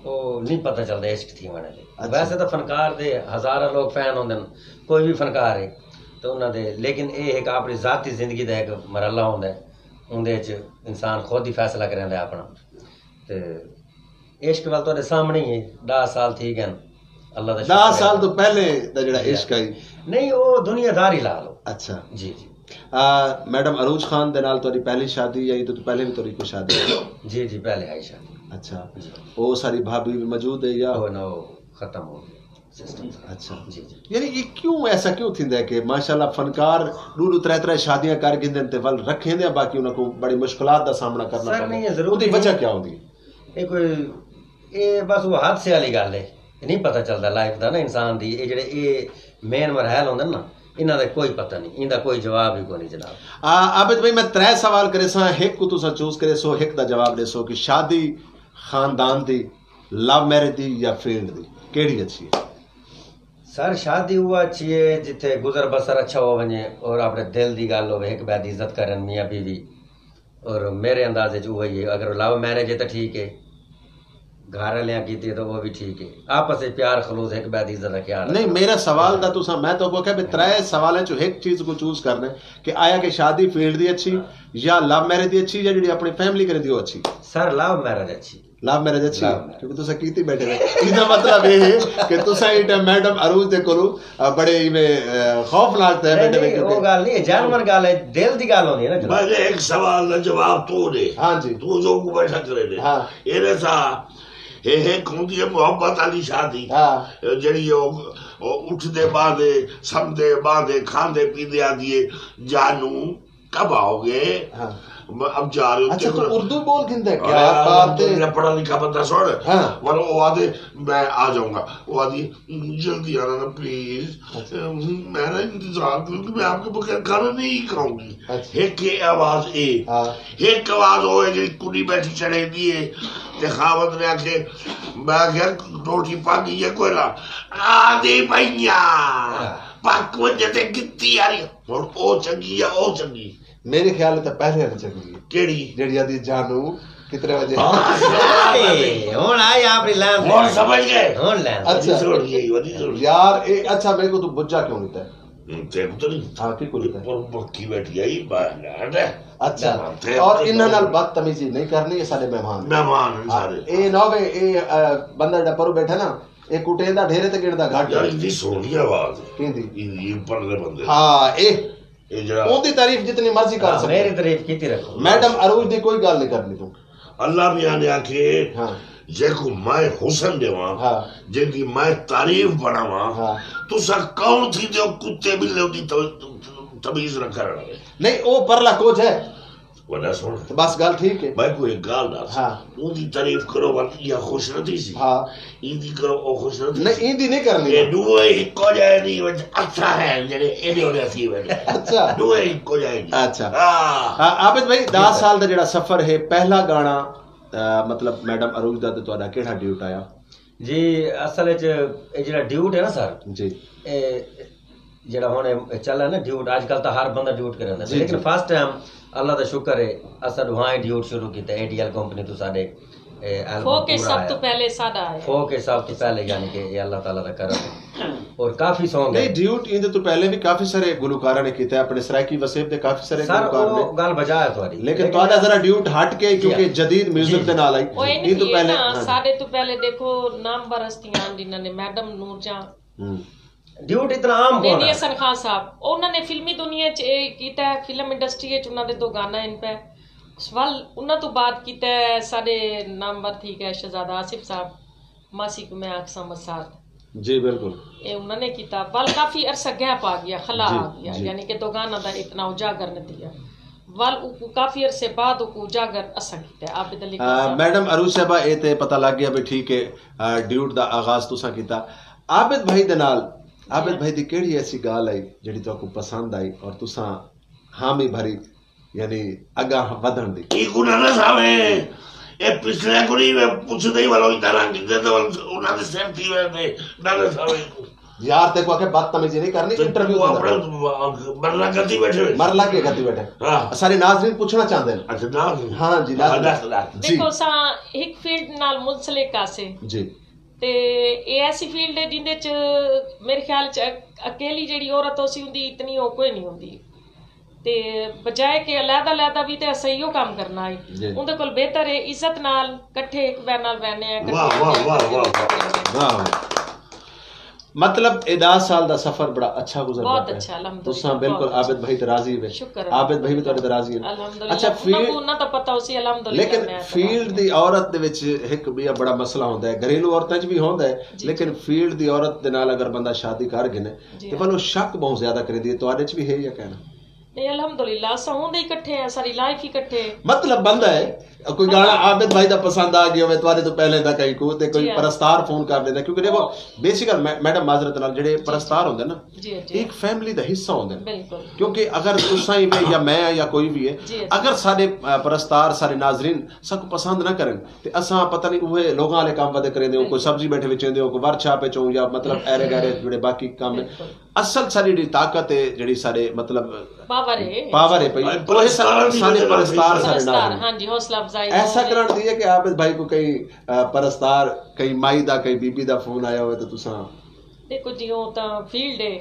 S3: वो नहीं पता चलदा इश्क थी वाले। अच्छा। वैसे तो फनकार दे हजारों लोग फैन होंदे न कोई भी फनकार है तो उन्हां दे, लेकिन ये एक अपनी जाती जिंदगी दा एक मरहला होंदा है उंदे च इंसान खुद ही फैसला करदा अपना। ते इश्क वाल तुहाडे सामने ही है 10 साल थी गए अल्लाह दा
S1: 10 साल तो पहले दा जेड़ा इश्क आई
S3: नहीं वो दुनियादारी ला लो।
S1: अच्छा
S3: जी जी।
S1: मैडम अरूज खान दे नाल तुहाडी पहली शादी या तो पहले भी तुहाडी कोई शादी?
S3: जी जी पहले आई शादी।
S1: अच्छा वो सारी भाभी भी मौजूद है या
S3: वो ना खत्म हो गया सिस्टम? अच्छा जी जी।
S1: यानी ये क्यों ऐसा क्यों थिंदा है कि माशाल्लाह फनकार दो त्रै शादियां कर गिंदे ते वल रखेंदे बाकी उनको बड़ी मुश्किलात दा सामना करना
S3: पड़दा? सर नहीं जरूर
S1: दी वजह क्या होंदी
S3: है? कोई ये बस वो हादसे वाली गल है नहीं पता चलता लाइफ दा ना इंसान दी ये जेड़े ये मेन मरहल होंदे ना इन्हां दा कोई पता नहीं इनका कोई जवाब ही कोई नहीं जनाब।
S1: आबिद भाई मैं 3 सवाल करे सा एक को तुसा चूज करे सो एक दा जवाब दे सो कि शादी खानदान दी लव मैरिज दी या फील्ड दी केड़ी अच्छी है?
S3: सर शादी हुआ अच्छी है जिथे गुजर बसर अच्छा हो वने और अपने दिल दी गल हो एक बैद इज्जत करन मियां बीवी और मेरे अंदाजे च वही है। अगर लव मैरिज है तो ठीक है घर वाले की तो वो भी ठीक है आपस में प्यार खलूस एक बैद इज्जत का ख्याल
S1: नहीं। मेरा सवाल था तुसा मैं तो क्या 3 सवाल चो एक चीज को चूज करना कि आया कि शादी फील्ड दी अच्छी या लव मैरिज दी अच्छी या जी अपनी फैमिली करे दी अच्छी?
S3: सर लव मैरिज अच्छी।
S1: लव मैरिज अच्छी क्योंकि तुसा कीती बैठे ने इसदा मतलब ये है कि तुसा इट मैडम अरूज दे कोलो बड़े में खौफनाक है बैठे में
S3: वो गल नहीं जानवर गल है दिल दी गल होनी है ना।
S2: मैं एक सवाल का जवाब तू दे।
S1: हां जी
S2: तू जो को बैठा करे दे। हां ये सा हे खुंदी है मोहब्बत वाली शादी जड़ी उठदे बादे समदे बादे खांदे पींदे आदिए जानू कब आओगे? अब जा रहे हो।
S1: अच्छा तो उर्दू बोल किंदा क्या बात है?
S2: मेरा पढ़ा लिखा बंदा छोड़ वरना वो आदे मैं आ जाऊंगा वो आदि जल्दी आना ना प्लीज मैं ना इंतजार करूंगी मैं आपके बगैर खाना नहीं खाऊंगी। एक आवाज एक आवाज हो जी कुड़ी बैठी चढ़े दिए ते खावत ने आखे मैं आख्या रोटी पानी ये कोई ना आदे भैया पक वजे ते गित्ती आ रही और ओ चंगी या ओ चंगी
S1: मेरे ख्याल में तो पहले आनी चाहिए
S2: केड़ी
S1: जेड़ी आदि जानू कितने बजे
S3: हुन आई आपरी लाइन
S2: और समझ गए
S3: हुन लाइन।
S1: अच्छा यार ए अच्छा मेरे को तू बुझा क्यों नहीं था?
S2: तेरे को तो नहीं।
S1: हां की को नहीं
S2: पर बक्की बैठी आई बाहर है।
S1: अच्छा और इन्हां नाल बदतमीजी नहीं करनी ये सारे मेहमान
S2: सारे
S1: ए ना वे ए बंदा दा पर बैठा ना ए कुटेंदा ढेरे ते गिणदा घाट
S2: यार इतनी सोहनी आवाज
S1: किंदी
S2: ये परले बंदे।
S1: हां ए
S2: जरा
S1: ओदी तारीफ जितनी मर्जी कर सकते
S3: मेरी तारीफ कीती रखो।
S1: मैडम अरूज दी कोई गल नहीं करनी तू।
S2: अल्लाह भी आने आखे जेको मैं हुसन देवा जेकी मैं तारीफ बनावा तुसा कौन थी जो कुत्ते बिल्ले दी तमीज न करन
S1: नहीं ओ परला कोच है
S2: वडा सुन
S1: बस गल ठीक है
S2: भाई कोई गाल दस ओदी तारीफ करो वाली या खुश नथी सी हां इंदी करो ओ खुश नथी
S1: नहीं इंदी नहीं करनी
S2: ये दुए को जाए नहीं अच्छा है जेडे एडे होने सी वे
S1: अच्छा
S2: दुए को जाए
S1: अच्छा हां आबिद भाई 10 साल दा जेड़ा सफर है पहला गाना मतलब मैडम अरूज दा ते तोड़ा केड़ा ड्यूट आया
S3: जी असल च ए जेड़ा ड्यूट है ना सर
S1: जी
S3: ए जेड़ा होने चला ना ड्यूट आजकल तो हर बंदा ड्यूट करदा लेकिन फर्स्ट टाइम अल्लाह दा शुक्र है असा वहां ड्यूट शुरू कीता एटीएल कंपनी तो साडे
S4: फोक के सब तो पहले साडा है
S3: फोक के सब तो पहले यानी कि ये अल्लाह ताला दा करम और काफी सॉन्ग है
S1: नहीं ड्यूट इंदे तो पहले भी काफी सारे गुलकारा ने कीता अपने सरायकी वसेब दे काफी सारे गुलकार ने
S3: गल बजा है तुम्हारी
S1: लेकिन तोड़ा जरा ड्यूट हट के क्योंकि जदीद म्यूजिक दे नाल आई
S4: ये तो पहले साडे तो पहले देखो नाम बरस्तियां जिन्हां ने मैडम नूरजहां
S3: ड्यूट इतना आम
S4: कौन है हसन खान साहब उन्होंने फिल्मी दुनिया च कीता है फिल्म इंडस्ट्री च उन्हां दे दो गाना इन पे सवाल उन्हां तो बात कीता है साडे नामवर ठीक है शहजादा आसिफ साहब मासी को मैं आखसा मसाद
S1: जी बिल्कुल
S4: ये उन्होंने कीता बल काफी अरसा गैप आ गया खला आ गया यानी कि दो गाना दा इतना उजागर न दिया वल काफी अरसे बाद उजागर असा कीता आबिद अली
S1: मैडम अरूज साहबा ए ते पता लग गया भी ठीक है ड्यूट दा आगाज तुसा कीता आबिद भाई दे नाल आबिद भाई दी केड़ी ऐसी गाल आई जेडी तुमको पसंद आई और तुसा हामी भरी यानी अगा वधन दी
S2: की गुना ना सावे ए पिछले कोनी वे पूछदे ही वालो इतना रंग दे तो उना दे सेम थी वे ना सावे
S1: यार ते को आके बात तमीज नहीं करनी इंटरव्यू
S2: मरला करती बैठे
S1: मरला के करती बैठे हां सारे नाज़रीन पूछना चाहते हैं
S2: अच्छा नाज़रीन
S1: हां जी नाज़रीन
S4: देखो सा एक फील्ड नाल मुंसलिक आसे जी ते ये ऐसी फील्ड है जिंदे च मेरे ख्याल च अकेली जेड़ी औरत होसी हुंदी इतनी हो कोई नहीं हुंदी ते बजाय के अलग-अलग भी ते सहीओ काम करना है उनदे कोल बेहतर है इज्जत नाल इकट्ठे एक बैर नाल रहने हैं
S2: वाह वाह वाह वाह
S1: वाह मतलब 10 साल दा सफर बड़ा अच्छा गुजर गया
S4: बहुत अच्छा अल्हम्दुलिल्लाह
S1: तुसा बिल्कुल आबिद भाई ते राजी है
S4: शुक्र
S1: आबिद भाई भी तोड़े राजी है
S4: अच्छा फील्ड ना तो पता उसी अल्हम्दुलिल्लाह
S1: लेकिन फील्ड दी औरत दे विच एक बड़ा मसला होंदा है घरेलू औरतां च भी होंदा है लेकिन फील्ड दी औरत दे नाल अगर बंदा शादी कर गिने ते भलो शक बहुत ज्यादा कर दी तोड़े च भी है या कहना
S4: नहीं अल्हम्दुलिल्लाह असा होंदे इकट्ठे हैं सारी लाइफ इकट्ठे
S1: मतलब बंदा है कोई गाना आबिद भाई दा पसंद आ गया मैं तुम्हारे तो पहले दा कहीं को ते कोई परस्तार फोन कर देता क्योंकि देखो बेसिकल मैडम माजरत नाल जेडे परस्तार होंदे ना एक फैमिली दा हिस्सा होंदे
S4: बिल्कुल
S1: क्योंकि अगर तुसा ही में या मैं या कोई भी है अगर सारे परस्तार सारे नाजरीन सबको पसंद ना करें ते असा पता नहीं उहे लोगां वाले काम वदे करेंदे कोई सब्जी बैठे विचेंदे कोई वर्कशॉप पे चो या मतलब ऐरे गैरे जेडे बाकी काम असल सारी जेडी ताकत है जेडी सारे मतलब पावर है भाई तो सारे परस्तार सारे नाजरीन
S4: हां जी हौसला अफजाई
S1: ऐसा करन दी है कि आबिद भाई को कहीं परस्तार कहीं माई दा कहीं बीबी दा फोन आया हो तो तुसा
S4: देखो जी ओ ता फील्ड है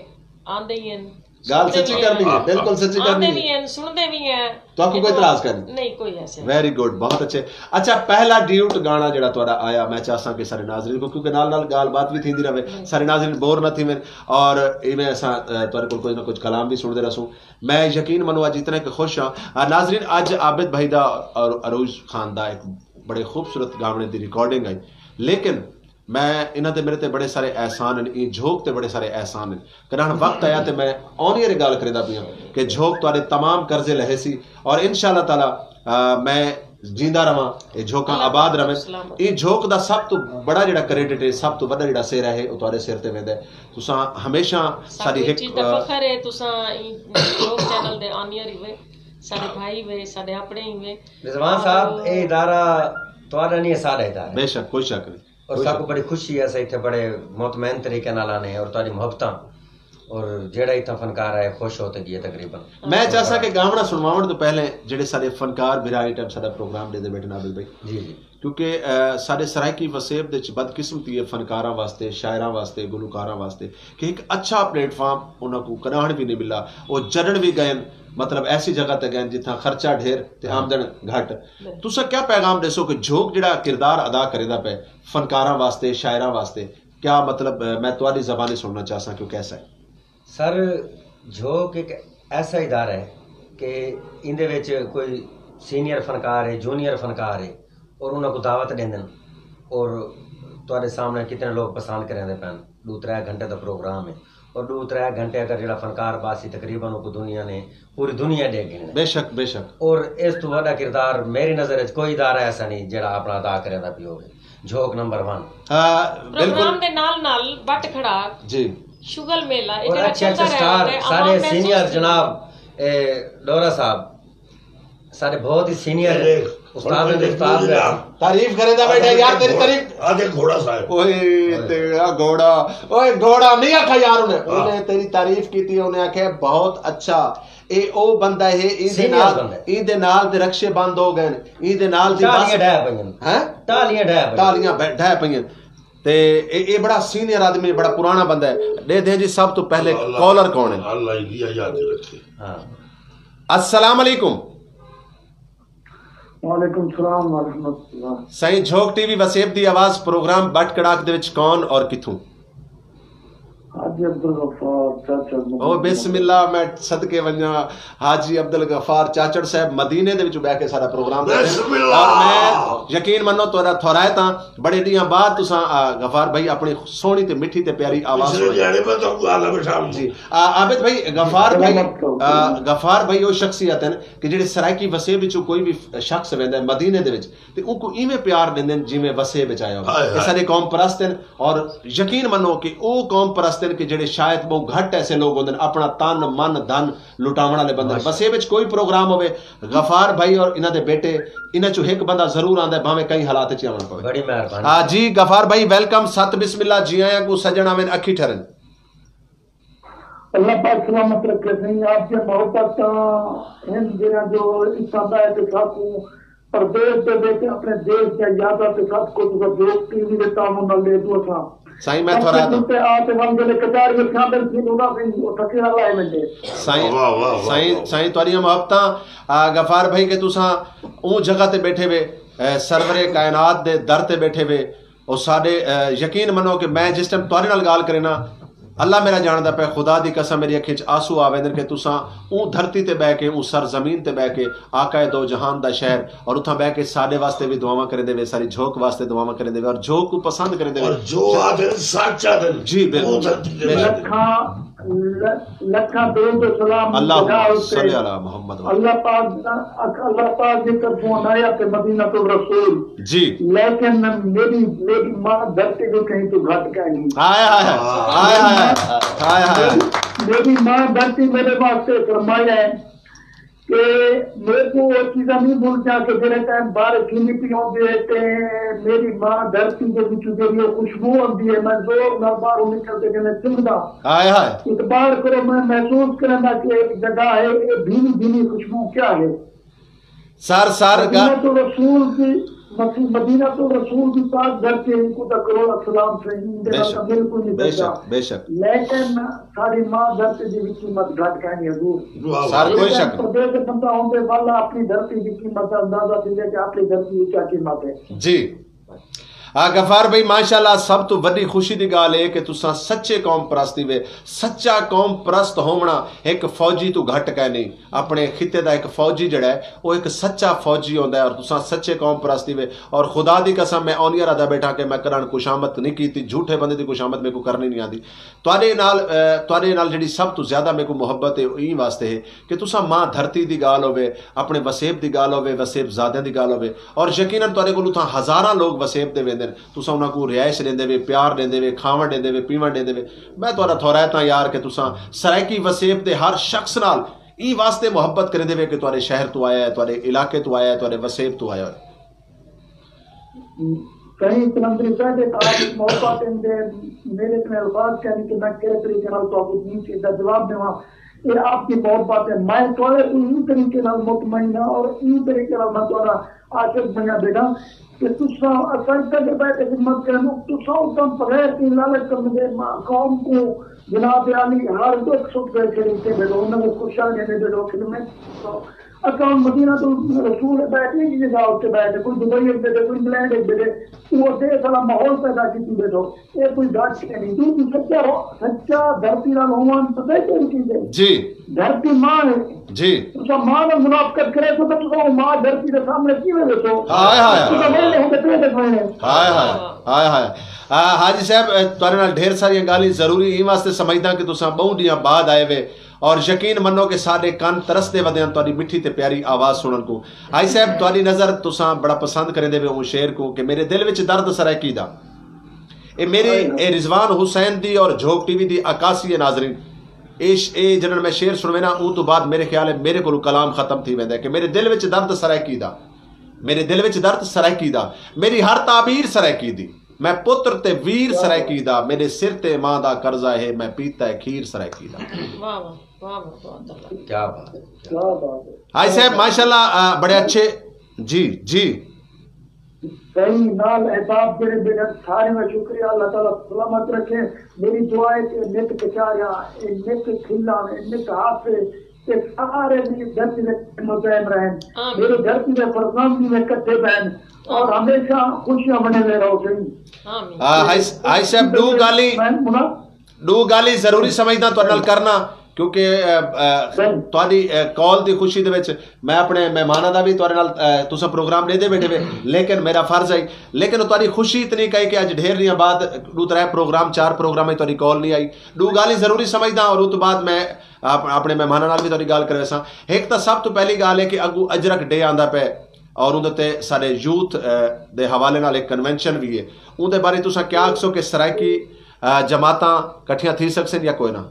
S4: आंदे ही हैं
S1: गाल सच्ची करनी है बिल्कुल सच्ची करनी है
S4: आंदे भी हैं सुनदे भी हैं
S1: तो आपको कोई इतराज करनी
S4: नहीं कोई ऐसे
S1: वेरी गुड बहुत अच्छे अच्छा पहला ड्यूट गाना जेड़ा तोड़ा आया मैं चाहसा कि सारे नाज़रीन को क्योंकि नाल नाल गाल बात भी थींदी रहे सारे नाज़रीन बोर न थी में और इवें असा तोरे को कुछ ना कुछ कलाम भी सुनदे रहसूं मैं यकीन मनो आज इतने के खुश हां नाज़रीन आज आबिद भाई दा और अरूज खान दा एक बड़े खूबसूरत गाने दी रिकॉर्डिंग आई लेकिन मैं इन्हां ते मेरे ते बड़े सारे एहसान हैं ई झोंक ते बड़े सारे एहसान हैं करण वक्त आया ते मैं ऑनियर गल करदा पिया कि झोंक तोरे तमाम कर्जे लहे सी और इंशाअल्लाह ताला मैं जिंदा रवां ए झोंका आबाद रवे ई झोंक दा सब तो बड़ा जेड़ा क्रेडिट है सब तो बड़ा जेड़ा सिर है ओ तोरे सिर ते वेंदा तुसा हमेशा साडी एक
S4: चीज दा फखर है तुसा झोंक चैनल दे ऑनियर ही वे साडे भाई वे साडे अपने ही वे
S3: रिजवान साहब ए इदारा तोड़ा नहीं साडा इदारा
S1: बेशक कोई शक नहीं
S3: और सबको बड़ी खुशी है सही थे बड़े मुतमैन तरीके नाल आने और तारी मोहब्बतां और जेड़ा इतना फनकार है खुश होते दिए तकरीबन
S1: मैं चाहसा कि गावना सुनवाउण तो पहले जेड़े सारे फनकार बिराई टाइम साडा प्रोग्राम दे बैठे नाबिल भाई
S3: जी जी
S1: क्योंकि साडे सरायकी वसेब दे बदकिस्मती है फनकारां वास्ते शायरां वास्ते गुलकारां वास्ते कि एक अच्छा प्लेटफॉर्म उन्हां को कराहण भी नहीं मिला वो जड़न भी गए मतलब ऐसी जगह तक गए जिथा खर्चा ढेर ते आमदन घट तुसा क्या पैगाम देसो कि झोंक जेड़ा किरदार अदा करेदा पे फनकारां वास्ते शायरां वास्ते क्या मतलब मैं तुम्हारी ज़बानी सुनना चाहता क्यों कैसा है
S3: सर झोंक एक ऐसा इदारा है कि इंदे विच कोई सीनियर फनकार है जूनियर फनकार है और उन्होंने को दावत देंदन और तुहाडे सामने कितने लोग पसंद करेंदे पैन 2-3 घंटे का प्रोग्राम है और 2-3 घंटे अगर जेड़ा फनकार बासी तकरीबन को दुनिया ने पूरी दुनिया देख
S1: बेशक बेशक
S3: और इस तो बड़ा किरदार मेरी नजर च कोई इदारा ऐसा नहीं जेड़ा अपना अदा करेंदा पियो झोंक नंबर 1
S4: प्रोग्राम दे नाल बट खड़ा जी शुगल मेला
S3: और अच्छे स्टार सारे सीनियर जनाब डोरा साहब सारे बहुत ही सीनियर उस्ताद ने उस्ताद
S1: तारीफ करेदा बेटा यार तेरी तारीफ
S2: आगे घोड़ा साहब
S1: ओए तेरा घोड़ा ओए घोड़ा नहीं आखा यार उन्हें तेरी तारीफ की थी उन्हें आखे बहुत अच्छा ए ओ बंदा है ईद नाल दे रक्षे बंद हो गए ईद नाल दी
S3: तालियां ढह पईन हैं तालियां
S1: ढह पईन ते ए बड़ा सीनियर आदमी बड़ा पुराना बंदा है दे दे जी सब तो पहले कॉलर कौन है
S2: अल्लाह इंडिया याद रखे
S1: हां अस्सलाम वालेकुम
S5: वालेकुम सलाम व रहमतुल्लाह
S1: साईं झोंक टीवी वसेब दी आवाज प्रोग्राम बट कड़ाक दे विच कौन और किथों
S5: हाजी अब्दुल गफ्फार चाचड़
S1: ओ बिस्मिल्लाह मैं सदके वन्या हाजी अब्दुल गफ्फार चाचड़ साहब मदीने दे विच बैठ के सारा प्रोग्राम
S2: बिस्मिल्लाह
S1: और मैं यकीन मनो तोरा थोराए ता बड़े दियां बाद तुसा गफ्फार भाई अपनी सोहनी ते मिठी ते प्यारी आवाज
S2: सुनाई तो गाला बैठा
S1: जी आबिद भाई गफ्फार भाई वो शख्सियत है कि जेडे सरायकी वसेब विच कोई भी शख्स वेंदा है मदीने दे विच ते उनको इवें प्यार देंदे जिवें वसेब विच आया हो ये सारे कौम परस्त हैं और यकीन मनो कि ओ कौम परस्त कि जेडे शायद बहुत घट ऐसे लोग होंदे अपना तन मन धन लुटावण वाले बंदे बसे विच कोई प्रोग्राम होवे गफार भाई और इन्हां दे बेटे इन्हां चो एक बंदा जरूर आंदा भावे कई हालात च आवण पवे
S3: बड़ी मेहरबानी
S1: हां जी गफार भाई वेलकम सत बिस्मिल्लाह जी आया को सजण आवें अखी ठहरन
S5: अल्लाह पाक सलामत रखे सही आपके मोहब्बत इन जिना जो इंसान है के साथ परदेश दे बेटे अपने देश के यादा के साथ को जो टीवी दे तामन नाल ले दो सा
S1: साईं मैं थोड़ा
S5: तो आते हम गले कतार में शामिल थी होगा फिर वो थके वाला है मंडे
S1: साईं तोरियां मोहब्बतां गफार भाई के तुसा ओ जगह ते बैठे वे सरवरे कायनात दे दर ते बैठे वे और साडे यकीन मनो कि मैं जिस टाइम तोरे नाल गाल करे ना अल्लाह मेरा जानदा पे खुदा दी कसम मेरी अखी च आंसू आवेंदन कि तुसा ऊ धरती ते बैठ के ऊ सरजमीन ते बैठ के आकाए दो जहान दा शहर और उथा बैठ के साडे वास्ते भी दुआवां करे देवे सारी झोंक वास्ते दुआवां करे देवे और झोंक को पसंद करे देवे
S2: और जो आदर सच्चा दिल
S1: जी बिल्कुल
S5: लखा दरूद सलाम
S1: अल्लाह सल्ली अला मोहम्मद
S5: अल्लाह पाक की तरफों आया के मदीना तो रसूल
S1: जी
S5: लेकिन मेरी मां धरती को कहीं तो घट का नहीं
S1: आया
S5: मेरी मां धरती मेरे वास्ते फरमाया है कि मेरे को वो चीज़ा नहीं भूल जा के मेरे टाइम बाहर खिली पियों देते मेरी मां धरती के बीच मेरी खुशबू आती है मैं जोर ना बाहर निकलते के मैं चिमदा इतबार करो मैं महसूस करना कि एक जगह है ये भीनी भीनी खुशबू क्या है
S1: सर
S5: तो रसूल की मदीना तो रसूल की पाक घर के इनको तकरो अस्सलाम सही बिल्कुल नहीं
S1: बेशक
S5: लेकिन सारी मां धरती की कीमत घट कहनी हजूर
S1: सर कोई शक
S5: प्रदेश बंदा होंगे वाला अपनी धरती की कीमत अंदाजा दिले कि अपनी धरती की क्या कीमत है
S1: जी गफार भाई माशाल्लाह सब तो वड्डी खुशी दी गाल है कि तुसा सच्चे कौम परस्ती वे सच्चा कौम परस्त होना एक फौजी तो घट कह नहीं अपने खिते दा एक फौजी जड़ा है वो एक सच्चा फौजी होंदा है और तुसा सच्चे कौम परस्ती वे और खुदा दी कसम मैं औनिया रदा बैठा के मैं करन खुशामत नहीं कीती झूठे बंदे दी खुशामत मेरे को करनी नहीं आती तुहाडे नाल जेड़ी सब तो ज्यादा मेरे को मोहब्बत है ई वास्ते है कि तुसा मां धरती दी गाल होवे अपने वसेब दी गाल होवे वसेब ज़ादे दी गाल होवे और यकीनन तुहाडे कोल उथा हजारां लोग वसेब दे वेंदे तुसा उन्हां को रिहाइश देंदे वे प्यार देंदे वे खावण देंदे वे पीवण देंदे वे मैं तुहाडा थोरायता यार कि तुसा सरायकी वसेब दे हर शख्स नाल ई वास्ते मोहब्बत करे देवे कि तुहाडे शहर तो आया है तुहाडे इलाके तो आया है तुहाडे वसेब तो आया है
S5: कहीं तंदरी साहब एक आप मोहब्बत दे मेरे इतने अल्फाज कहने कि मैं किस तरीके नाल तो आपको दी चीज का जवाब देवा ये आपकी मोहब्बत है मैं थोड़े इसी तरीके नाल मुतमईन और इसी तरीके नाल मैं थोड़ा आशिक बना बेटा कि तुसा असल तक बैठे खिदमत करो तुसा उतम बगैर की लालच करने कौम को जनाब अली हर दुख सुख के खरीदते बैठो उन्हें खुशहाल देने बैठो खिदमत अकाउंट मदीना तो रसूल बैठने की जगह उसके बैठे कोई दुबई एक बैठे कोई इंग्लैंड एक बैठे वो देश वाला माहौल पैदा की बैठो ये कोई घाट नहीं तू सच्चा धरती ना होवन पता है क्या चीज है
S1: जी
S5: धरती मां है
S1: जी
S5: तो मां ने मुनाफकत करे तो मां धरती के सामने क्यों देखो
S1: हाय हाय
S5: हाय
S1: हाय हाय हाय हाजी साहब तुहाडे नाल ढेर सारी गाली जरूरी ई वास्ते समझदा कि तुसां बहुत दियां बाद आए वे और यकीन मनो कि साडे कान तरसदे वदे तुहाडी मिठी ते प्यारी आवाज सुनन को। हाजी साहब तुहाडी नजर तुसां बड़ा पसंद करेंदे वे उस शेर को कि मेरे दिल विच दर्द सरायकी दा ए मेरी ए रिजवान हुसैन दी और झोक टीवी दी अकासी है नाजरीन ए जनन मैं शेर सुनवे ना ऊ तो बाद मेरे ख्याल है मेरे को कलाम खत्म थी वेंदा कि मेरे दिल विच दर्द सरायकी दा मेरे दिल विच दर्द सरायकी दा मेरी हर ताबीर सरायकी दी मैं पुत्र ते वीर सरायकी दा मेरे सिर ते मां दा कर्जा है मैं पीता है खीर सरायकी दा।
S4: वाह वाह वाह
S3: क्या बात है
S1: हाय साहब माशाल्लाह बड़े अच्छे जी जी
S5: सही नाल एहसाब मेरे बेटा सारे में शुक्रिया अल्लाह ताला सलामत रखे। मेरी दुआ है कि नित कचारिया नित खिला नित हाफे के सारे मेरी धरती में मुतैम रहें मेरी धरती में फरजांदी में इकट्ठे बहन और हमेशा खुशियां बने रहो सही।
S1: हाय साहब दो गाली जरूरी समझदा तुहाडे नाल करना क्योंकि तुहाडी कॉल दी खुशी दे विच मैं अपने मेहमानां दा भी तुहाडे नाल तुसां प्रोग्राम लेदे बैठे वे लेकिन मेरा फर्ज है लेकिन तुहाडी खुशी इतनी कही कि अज ढेर दियां बाद 2-3 प्रोग्राम 4 प्रोग्राम तुहाडी कॉल नहीं आई दो गाली जरूरी समझदा और उस तो बाद मैं अपने मेहमानां नाल भी तुहाडी गल करे सां। एक तो सब तो पहली गल है कि अगू अजरक डे आंदा पे और उहदे साडे यूथ दे हवाले नाल एक कन्वेंशन भी है उहदे बारे तुसां क्या आखसो कि सरायकी जमातां कट्ठियां थी सकसन या कोई ना।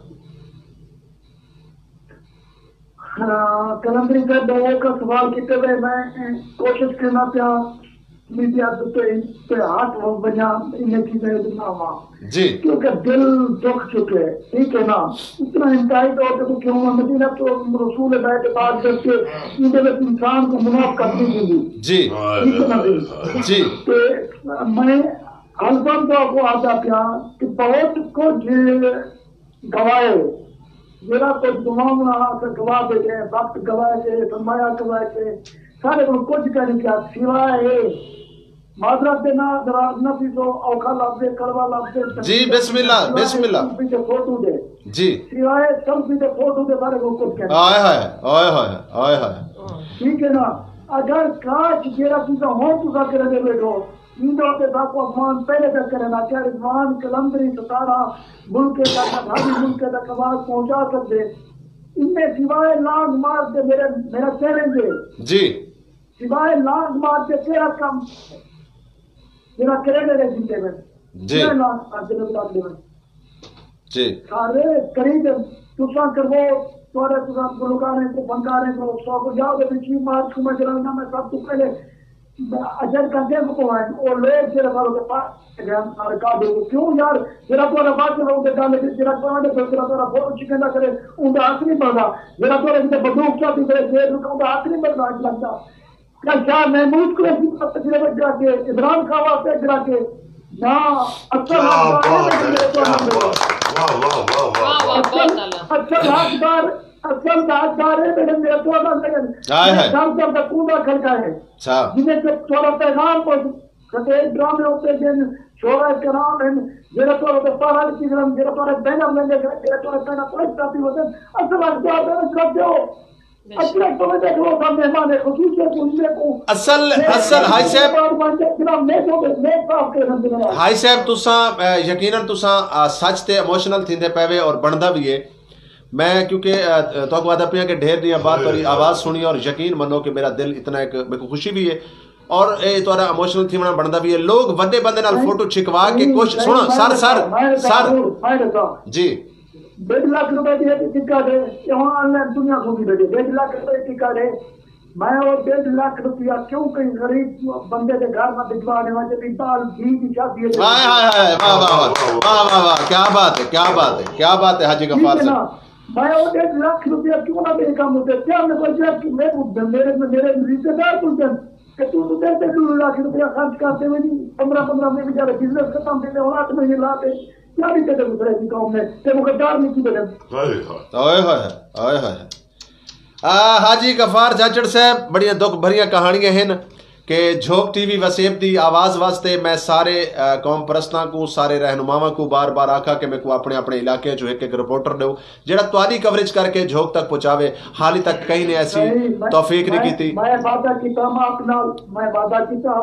S5: कलंदरी साहब दो का सवाल किते हुए मैं कोशिश करना पिया मीडिया पे हाथ बना इन चीजें ना
S1: जी
S5: क्योंकि दिल दुख चुके हैं ठीक है ना इतना इंतहाई तौर पर क्यों मदीना तो रसूल बैठ बात करके इनके इंसान को मुनाफ करनी चाहिए
S1: जी
S5: ठीक है ना
S1: जी
S5: तो मैं अलबम तो आपको आता पिया कि बहुत कुछ गवाए मेरा तो दुआओं से गवा दे गए वक्त गवाए के सरमाया गवाए के सारे को कुछ करने क्या सिवाय मादरत देना दराज न भी तो औखा लफ्ज़ कड़वा लफ्ज़
S1: जी बिस्मिल्लाह बिस्मिल्लाह
S5: पीछे फोटो दे
S1: जी
S5: सिवाय सब पीछे फोटो दे सारे को कुछ कहने
S1: आए हाय
S5: ठीक है ना अगर काश जेरा चीज़ हो तुसा करे दे बैठो इंदो के साथ अपमान पहले तक करे ना क्या रिजवान कलंदरी सतारा मुल्क का भाभी मुल्क तक आवाज पहुंचा सकते इनमें सिवाय लाग मार के मेरा चैलेंज है
S1: जी
S5: सिवाय लाग मार के तेरा काम मेरा करेंगे रे जिंदगी में
S1: जी जी
S5: सारे करीब तुसा करवो तोरे तुसा गुलकारे को फनकारे को सौ को जाओ दे बिची मार को मैं जरा मैं सब तो पहले अजर का दे को है और लोग तेरे वालों के पास ध्यान और का दे क्यों यार जरा तोरा बात में उनके डाले जरा तोरा फोटो चिकन ना करे उनका हाथ नहीं बढ़ा जरा तोरा के बंदूक चाहती करे जेल में उनका हाथ नहीं बढ़ा लगता क्या महमूद को ऐसी बात तक गिरा के इमरान खान वास्ते गिरा के ना अच्छा हाथदार असल दागदार है मेरे मेरे तो ना लगन सब कूदा खड़का है जिन्हें तो थोड़ा पैगाम को कते ड्रामे होते हैं शोरा कराम है जेरा तो पारा की ग्राम जेरा पारा बैनर लेंगे जेरा तो बैनर कोई साथी होते असल दागदार है कर दो अच्छा तो मैं देखो हम मेहमान है खुशी से उनमें को असल
S1: हाय साहब तुसा यकीनन तुसा सच ते इमोशनल थिंदे पवे और बनदा भी है मैं क्योंकि तो आदा पिया के ढेर दिया बात और आवाज सुनी और यकीन मनो कि मेरा दिल इतना एक मेरे को खुशी भी है और ए तोरा इमोशनल थी बनदा भी है लोग वड्डे बंदे नाल फोटो छिकवा के कोशिश सुनो सर जी
S5: 1.5 लाख रुपए दिए टिकट है यहाँ ऑनलाइन दुनिया को भी बैठे 1.5 लाख रुपए टिकट है मैं और 1.5 लाख रुपया क्यों कहीं गरीब बंदे के घर में भिजवाने वाले भी दाल घी की शादी है
S1: वाह क्या बात है हाजी गफ्फार साहब
S5: मैं और 1.5 लाख रुपया क्यों ना मेरे काम होते क्या मैं सोचा कि मेरे रिश्तेदार पूछते कि तू 2 लाख रुपया खर्च करते हुए 15 में बेचारे बिजनेस खत्म देते और 8 महीने लाते क्या भी कहते दूसरे की काम में ते मुकद्दर नहीं की
S1: हाजी गफ्फार जाचड़ साहब बड़िया दुख भरिया कहानियां हैं कि झोक टीवी वसेब दी आवाज़ वास्ते मैं सारे कौम परस्तां को सारे रहनुमावां को बार बार आखा कि मैं को अपने अपने इलाके जो एक रिपोर्टर दो जेड़ा तुहाडी कवरेज करके झोक तक पहुंचावे। हाली तक कहीं ने ऐसी तौफीक नहीं की।
S5: मैं वादा कीता मैं वादा कीता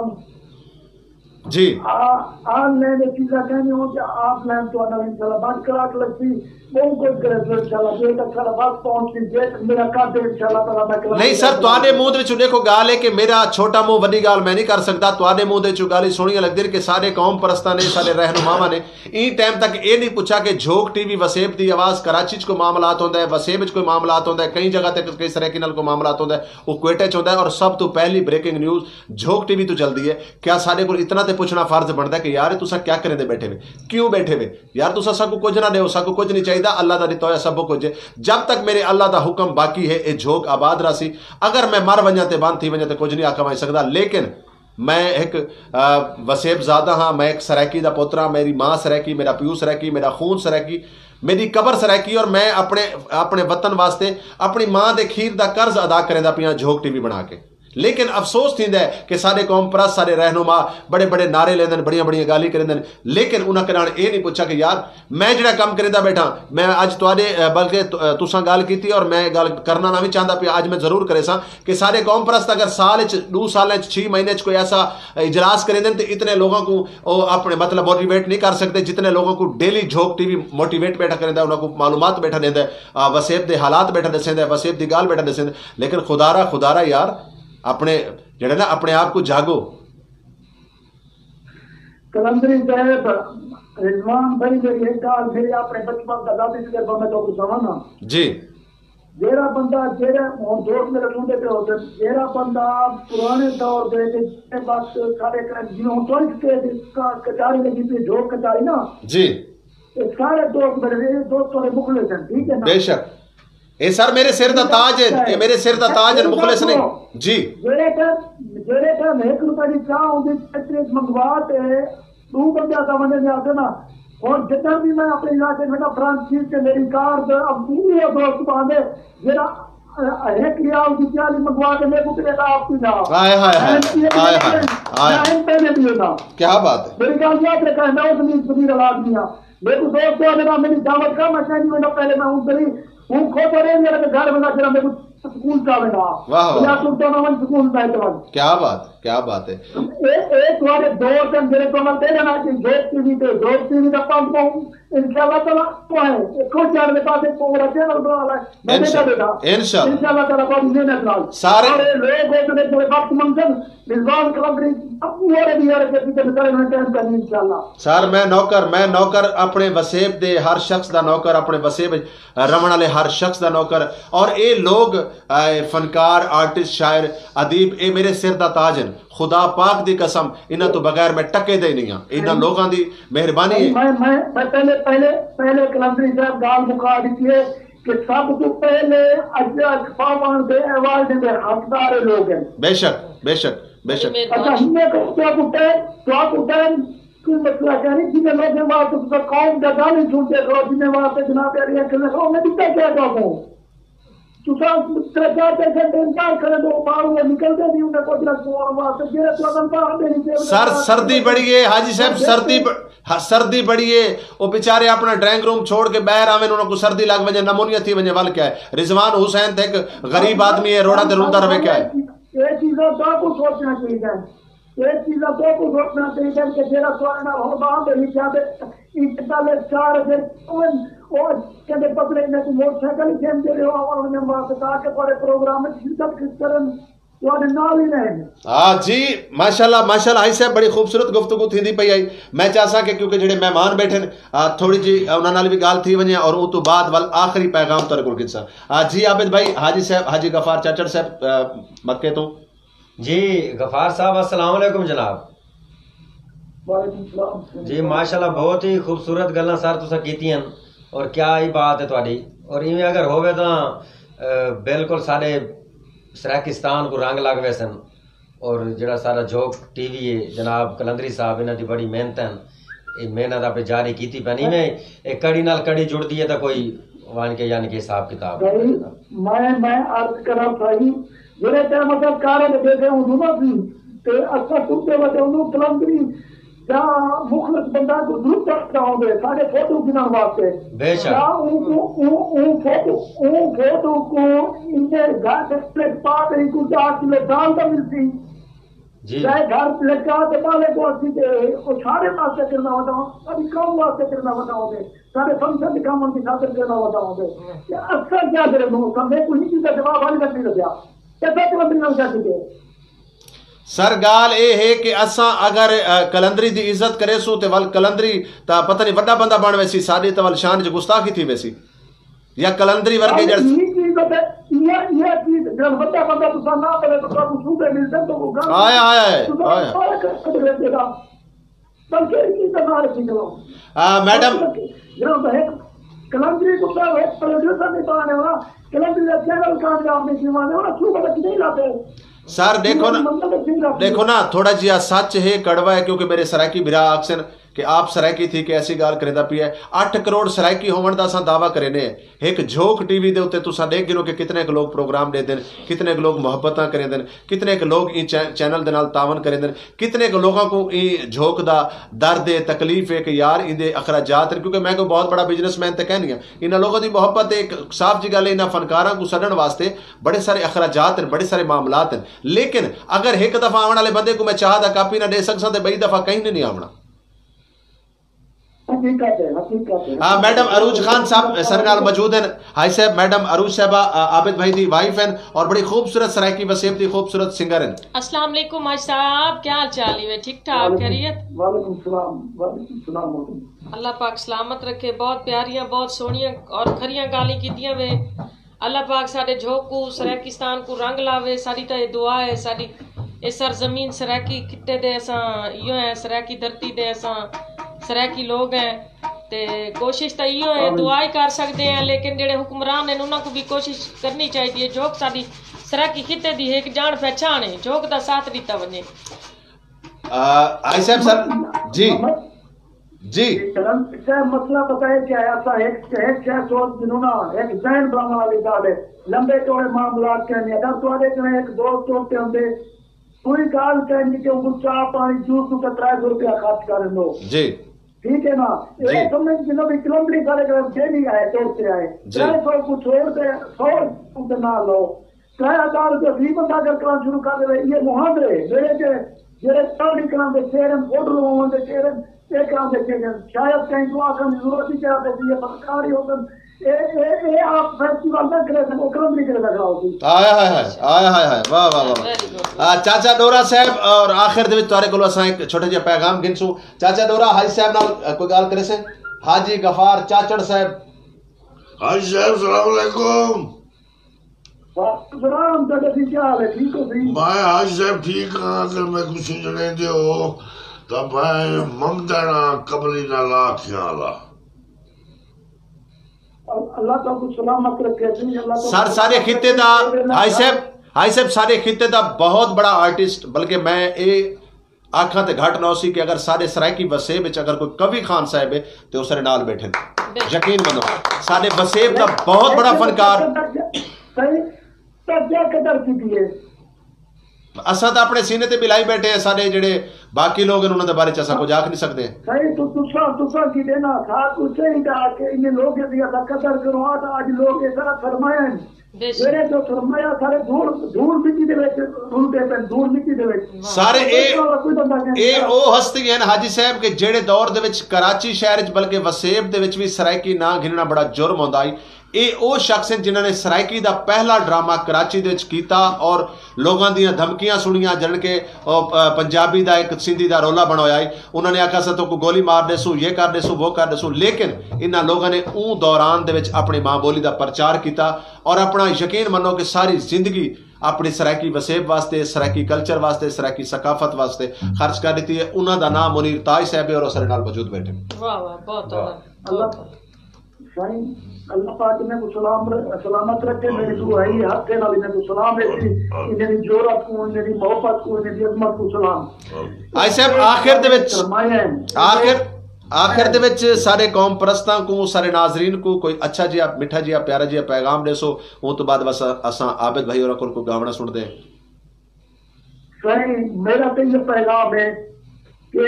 S1: जी
S5: ऑनलाइन चीज़ा कहनी हो कि ऑफलाइन तो ना इंशाल्लाह बात करा के लगती बहुत कुछ करे तो इंशाल्लाह जे तक सारा बात पहुंच गई जे मेरा कर दे इंशाल्लाह ताला मैं करा
S1: नहीं सर तुहाडे मुंह विच देखो गाल है कि मेरा छोटा मुंह बड़ी गाल मैं नहीं कर सकता। तुहाडे मुंह दे गाली सोहनी लगदी कि सारे कौम परस्तां ने सारे रहनुमावां ने ई टाइम तक ये नहीं पूछा कि झोक टीवी वसेब दी आवाज़ कराची च कोई मामलात होंदा है, वसेब च कोई मामलात होंदा है, कई जगह तक कई सराकी नाल कोई मामलात होंदा है, वो क्वेटे च होंदा है। और सब तो पहली ब्रेकिंग न्यूज़ झोक टीवी तो चलदी है। क्या साडे कोल इतना ते पूछना फर्ज बनता है कि यार तुसा क्या करेंदे बैठे हुए, क्यों बैठे हुए यार, तुसा सबको कुछ ना दो, सबको कुछ नहीं चाहिए, अल्लाह दा दिता होया सब कुछ है। जब तक मेरे अल्लाह दा हुक्म बाकी है ये झोक आबाद रसी। अगर मैं मर वजा ते बंद थी वजा ते कुछ नहीं आखा माई सकदा। लेकिन मैं एक वसेब ज़ादा हाँ, मैं एक सराकी दा पुत्रा, मेरी माँ सराकी, मेरा प्यू सराकी, मेरा खून सराकी, मेरी कबर सराकी, और मैं अपने वतन वास्ते अपनी माँ के खीर का कर्ज अदा करेंदा पिया झोक टीवी बना के। लेकिन अफसोस थींदा है कि सारे कौम परस्त सारे रहनुमा बड़े बड़े नारे लेंदे बड़िया बड़िया गाली करेंदे, लेकिन उन्हें कनाल ये नहीं पूछा कि यार मैं जिहड़ा काम करेंदा बैठा मैं अज तुहाडे बल्कि तुसां गल कीती और मैं गल करना ना भी चाहता पिया अज मैं जरूर करे सा कि सारे कौम परस्त अगर साल 2 साल 6 महीने कोई ऐसा इजलास करेंदे तो इतने लोगों को अपने मतलब मोटिवेट नहीं कर सकते जितने लोगों को डेली झोक टीवी मोटिवेट बैठा करेंदा, उन्होंने मालूमात बैठा देंदा, वसेब के हालात बैठा दसेंदा, वसेब की गाल बैठा दसेंदा। लेकिन खुदारा यार अपने जड़े ना अपने आप को जागो।
S5: कलंदरी साहब रिजवान भाई मेरी एक गाल मेरे अपने बचपन का दादी से मैं तो समझना जी जेरा बंदा जेरा दोस्त मेरे सुनते पे होते जेरा बंदा पुराने दौर के बात सारे जिन्हों तो इसका कचारी लगी थी जो कचारी ना जी ये सारे दोस्त मेरे दोस्तों ने मुखलिस हैं, ठीक है ना? बेशक ए सर मेरे सिर दा ताज है, ये मेरे सिर दा ताज है, मुखलिस नहीं जी। जेरे का 1 रुपए की चाह होंदी इतने मंगवाते 2 बंदे समझ में आते ना। और जितना भी मैं अपने इलाके में फ्रांसीस के मेरी कार अब पूरे दोस्त बांधे जरा एक रियाल की चाली मंगवा के मेरे को देता आपकी ना हाय हाय हाय हाय पहले भी होता। क्या बात है, मेरी गाल याद रखा है, मैं उतनी सुबह आदमी मेरे को दोस्त को मेरी दावत का मैं कहनी में पहले मैं हूँ करी हूँ खो तो रहे मेरे घर में ना मेरे को स्कूल जावेगा। वाह स्कूल क्या बात है। एक तुम्हारे दोस्त मेरे को मैं दे देना कि जोत टीवी का पंप इंशाल्लाह ताला तो है कुछ यार मेरे पास एक पूरा चैनल वाला है मैं देता बेटा इंशाल्लाह ताला बहुत मेहनत नाल सारे लोग होते बड़े वक्त मंजर रिजवान कलंदरी पूरे भी यार के पीछे निकले मैं टाइम करनी इंशाल्लाह। सर मैं नौकर अपने वसेब दे हर शख्स दा नौकर, अपने वसेब रमन वाले हर शख्स दा नौकर, और ये लोग फनकार आर्टिस्ट शायर अदीब ये मेरे सिर दा ताज हैं। खुदा पाक दी कसम इन्हां तो बगैर मैं टके दे नहीं हां, इन्हां लोगों दी मेहरबानी है। मैं पहले कलंदरी साहब गाल मुका दी है कि सब तो पहले पावन दे आवाज दे हकदार लोग हैं। बेशक अच्छा हमने क्या कुटे कोई मसला क्या नहीं जिन्हें लोग बात तो कौम का गाली सुनते करो जिन्हें वहां पे जनाब यार कर रहे हो मैं दिखता क्या कहूं तू सर सर्दी बढ़ी है हाजी साहब, सर्दी बढ़ी है, वो बेचारे अपना ड्राइंग रूम छोड़ के बाहर आवे उनको सर्दी लग वजे नमूनिया थी वजे वाल क्या है। रिजवान हुसैन थे एक गरीब आदमी है, रोड़ा ते रूंदा रहे क्या है। ये चीज़ों तो कुछ सोचना चाहिए, ये चीज़ों तो कुछ सोचना चाहिए कि जेरा सोना हो बाहर दे नहीं जाते इतने चार और कहते पकड़े ने मोटरसाइकिल गेम दे रहे हो और उन्हें वहां से आके पूरे प्रोग्राम में शिरकत करन वाले नाल ही रहे। हां जी माशाल्लाह हाई साहब बड़ी खूबसूरत गुफ्तगू थी पई आई। मैं चाहसा कि क्योंकि जेडे मेहमान बैठे थोड़ी जी उन्हां नाल भी गाल थी वने और उस तो बाद वाल आखिरी पैगाम तेरे कोल किसा जी आबिद भाई हाजी साहब हाजी गफार चाचड़ साहब मक्के तो
S3: जी। गफार साहब अस्सलाम वालेकुम जनाब। जी माशाल्लाह बहुत ही खूबसूरत गल्लां सर तुसां कीतियां और क्या ही बात है तुहाडी। और इवें अगर होवे तो बिल्कुल सारे सराकिस्तान को रंग लग वैसन। और जिहड़ा सारा झोक टीवी है जनाब कलंदरी साहब इन्हां दी बड़ी मेहनत है, ये मेहनत आप जारी कीती पैनी में एक कड़ी नाल कड़ी जुड़दी है तो कोई वन के यानी कि हिसाब किताब मैं अर्ज करा सही जेरे टाइम मतलब कार देखे हूं ना सी
S5: ते अच्छा तुझे वजह उन्होंने कलंदरी या मुखलस बंदा को ग्रुप करता होंगे सारे फोटो गिनने वास्ते
S3: बेशक
S5: या फोटो को इनके घर पे पास एक कुछ 8 किलो दाल का मिलती
S3: जी
S5: चाहे घर लगा तो डाले को अच्छी के वो सारे वास्ते करना होता अभी कम वास्ते करना होता होंगे सारे फंक्शन काम की खातिर करना होता होंगे अक्सर क्या करे मैं कोई चीज का जवाब वाली नहीं लगा कैसे कलंदरी ना चाहिए
S1: सर गाल ये है कि असा अगर कलंदरी की इज्जत करे सू तो वल कलंदरी ता पता नहीं वड्डा बंदा बन वैसी साड़ी तो वल शान च गुस्ताखी थी वैसी या कलंदरी वर्गे जड़
S5: ये चीज जब बंदा बंदा तो ना करे तो सब सूबे मिलते तो वो गांव
S1: आया
S5: बल्कि की तरह निकलो
S1: मैडम
S5: जब है कलंदरी को तो है प्रोड्यूसर नहीं पाने वाला कलंदरी का चैनल कामयाब नहीं करवाने वाला क्यों पता नहीं लाते
S1: सर देखो ना थोड़ा जिया सच है कड़वा है क्योंकि मेरे सरायकी बिरा अक्सर कि आप सरायकी थी कि ऐसी गाल करेंदा पी है 8 करोड़ सरायकी होवन दा असां दावा करेने एक झोंक टीवी दे उत्ते तुसां देख गिनो कि कितने लोग प्रोग्राम दे देन कितने लोग मोहब्बतां करें देन कितने लोग ई चैनल दे नाल तावन करें देन कितने लोगों को ई झोंक दा दर्द है तकलीफ है कि यार इंदे अखराजात क्योंकि मैं कोई बहुत बड़ा बिजनेसमैन तो कहनी इन्हां लोगों की मोहब्बत एक साफ जी गल इन्हां फनकारां को सड़न वास्ते बड़े सारे अखराजात हैं बड़े सारे मामलात हैं लेकिन अगर एक दफा आने वाले बंदे को मैं चाह दा कापी ना दे सकसा तो बई दफा कहीं नहीं आवना हाँ मैडम अरूज खान साहब सर नाल मौजूद हैं हाई साहब मैडम अरूज साहबा आबिद भाई दी वाइफ हैं और बड़ी खूबसूरत सरायकी वसेब दी खूबसूरत सिंगर हैं
S4: अस्सलाम वालेकुम हाजी साहब क्या हाल चाल है ठीक ठाक खैरियत
S5: वालेकुम सलाम
S4: अल्लाह पाक सलामत रखे बहुत प्यारियां बहुत सोहनियां और खरियां गाली कीतियां वे अल्लाह पाक साडे झोंकू सरायकिस्तान को रंग लावे साडी तो दुआ है साडी इस सरजमीन सरायकी खिते दे असां इयो है सरायकी धरती दे असां सरायकी लोग हैं ते कोशिश तो इो है दुआ ही कर सकते हैं लेकिन जेडे हुक्मरान हैं उन्होंने को भी कोशिश करनी चाहिए जोक साडी सरायकी खिते दी एक जान पहचान है जोक दा साथ दिता वने
S1: आई साहब सर जी जी
S5: मसला बताए क्या है ऐसा एक सोच जिन्होंने एक जैन ब्राह्मण वाली गाल है लंबे चौड़े मामला कहने अगर तुम्हारे कने एक दोस्त होते होंगे कोई गाल कहनी कि उनको चाह पानी जूस को 300 रुपया खर्च कर लो
S1: जी
S5: ठीक है ना ये समझ जिन्हों भी किलोमीटर कार्यक्रम डेली आए तोड़ते आए 300 को छोड़ दे 100 ना लो 3000 रुपया फी बंदा अगर काम शुरू कर दे ये मुहावरे मेरे के जेरे स्टडी काम दे शेरन फोटो लोगों दे शेरन एक काम दे शेरन शायद कहीं दुआ करने की जरूरत ही क्या है ये सरकारी होकर ए आप फेस्टिवल ना करे तो क्रम नहीं करे लगा होगी
S1: आया वाह वाह वाह चाचा डोरा साहब और आखिर दे विच तुहारे कोल असां एक छोटा जिहा पैगाम गिनसू चाचा डोरा हाजी साहब नाल कोई गाल करे से हाजी गफार चाचड़ साहब
S2: हाजी साहब अस्सलाम वालेकुम
S5: सलाम दादा क्या हाल है ठीक हो सही
S2: मैं हाजी साहब ठीक हां अगर मैं कुछ जने दे हो तो मैं मंगदना कबली ना ला ख्याला
S5: अल्लाह ताला सलामत रखे
S1: सर सारे खिते दा हाई साहब सारे खिते दा बहुत बड़ा आर्टिस्ट बल्कि मैं ये आखा ते घट ना सी कि अगर सारे सरायकी वसेब विच अगर कोई कवि खान साहब है तो उसरे नाल बैठे यकीन मनो सारे वसेब दा बहुत बड़ा फनकार
S5: सही तज्जा कदर की है
S1: असा तो अपने सीने ते मिलाई बैठे हैं सारे जेडे बाकी लोग हैं उन्होंने बारे च असा कुछ आख नहीं सकते
S5: सही तो तुसा की देना था कुछ ही का के इन लोग दिया था कदर करो आज लोग ऐसा फरमाया मेरे जो फरमाया सारे धूल मिट्टी दे विच रुलदे पे धूल मिट्टी दे विच
S1: सारे ए ओ हस्ती हैं हाजी साहब के जेड़े दौर दे विच कराची शहर च बल्कि वसेब दे विच भी सरायकी ना गिनना बड़ा जुर्म होंदा है ये वो शख्स हैं जिन्होंने सरायकी का पहला ड्रामा कराची दे विच कीता और लोगों दी धमकियां सुनिया जन के पंजाबी का एक सिंधी का रोला बनवाया उन्होंने आखा सा तो को गोली मार देसू ये कर देसू वो कर देसू लेकिन इन्होंने लोगों ने ऊ दौरान दे विच अपनी मां बोली का प्रचार किया और अपना यकीन मनो कि सारी जिंदगी अपनी सरायकी वसेब वास्ते सरायकी कल्चर वास्ते सरायकी सकाफत वास्ते खर्च कर दी है उन्हों का नाम मुनीर ताज साहब है और उसरे नाल मौजूद बैठे
S5: अल्लाह पाक ने को सलामत रखे मेरी दुआई हाथ के नाल ने को सलाम है इन्हें जोरत को इन्हें मोहब्बत को इन्हें अजमत को सलाम
S1: आई साहब आखिर दे विच सारे कौम परस्तां को सारे नाजरीन को कोई अच्छा जिहा मिठा जिहा प्यारा जिहा पैगाम देसो उस तो बाद बस असां आबिद भाई और को गावना सुन दे
S5: सही मेरा तो ये पैगाम है कि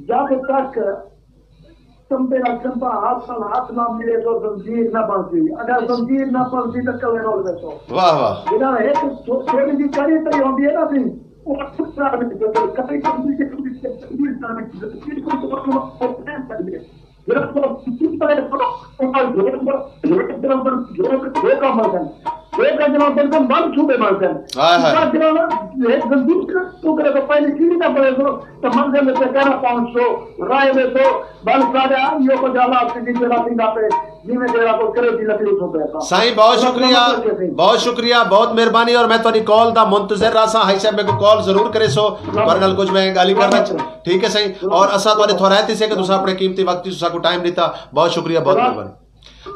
S5: जब तक चंपा हाथ ना मिले तो जंजीर ना पड़ती, अगर जंजीर ना पड़ती तो कल रोल बैठो।
S1: वाह वाह।
S5: बिना एक थोड़ी सी कड़ी तरी होती है ना सी वो खुशरा में जो कभी कभी से जंजीर ना में जंजीर को तो प्लान कर दिया जरा तो किसी तरह जो का मर्दन एक जनाब बर्तन बंद छूटे मर्दन जनाब एक जंजीर तो करे तो पहले सीधी ना पड़े तो मंजिल में से कहना 500 राय में तो बल सारे यो को जाला आपकी जरा सिंगा पे जिमे जरा को करे दी लकड़ी तो पैसा
S1: साईं बहुत शुक्रिया बहुत मेहरबानी। और मैं तोरी कॉल दा मुंतजर रहा हाई साहब मेरे को कॉल जरूर करे सो वरना कुछ मैं गाली करना ठीक है सही। और असा तोरे थोरायती से कि तुसा अपने कीमती वक्त तुसा को टाइम दिता, बहुत शुक्रिया बहुत मेहरबानी।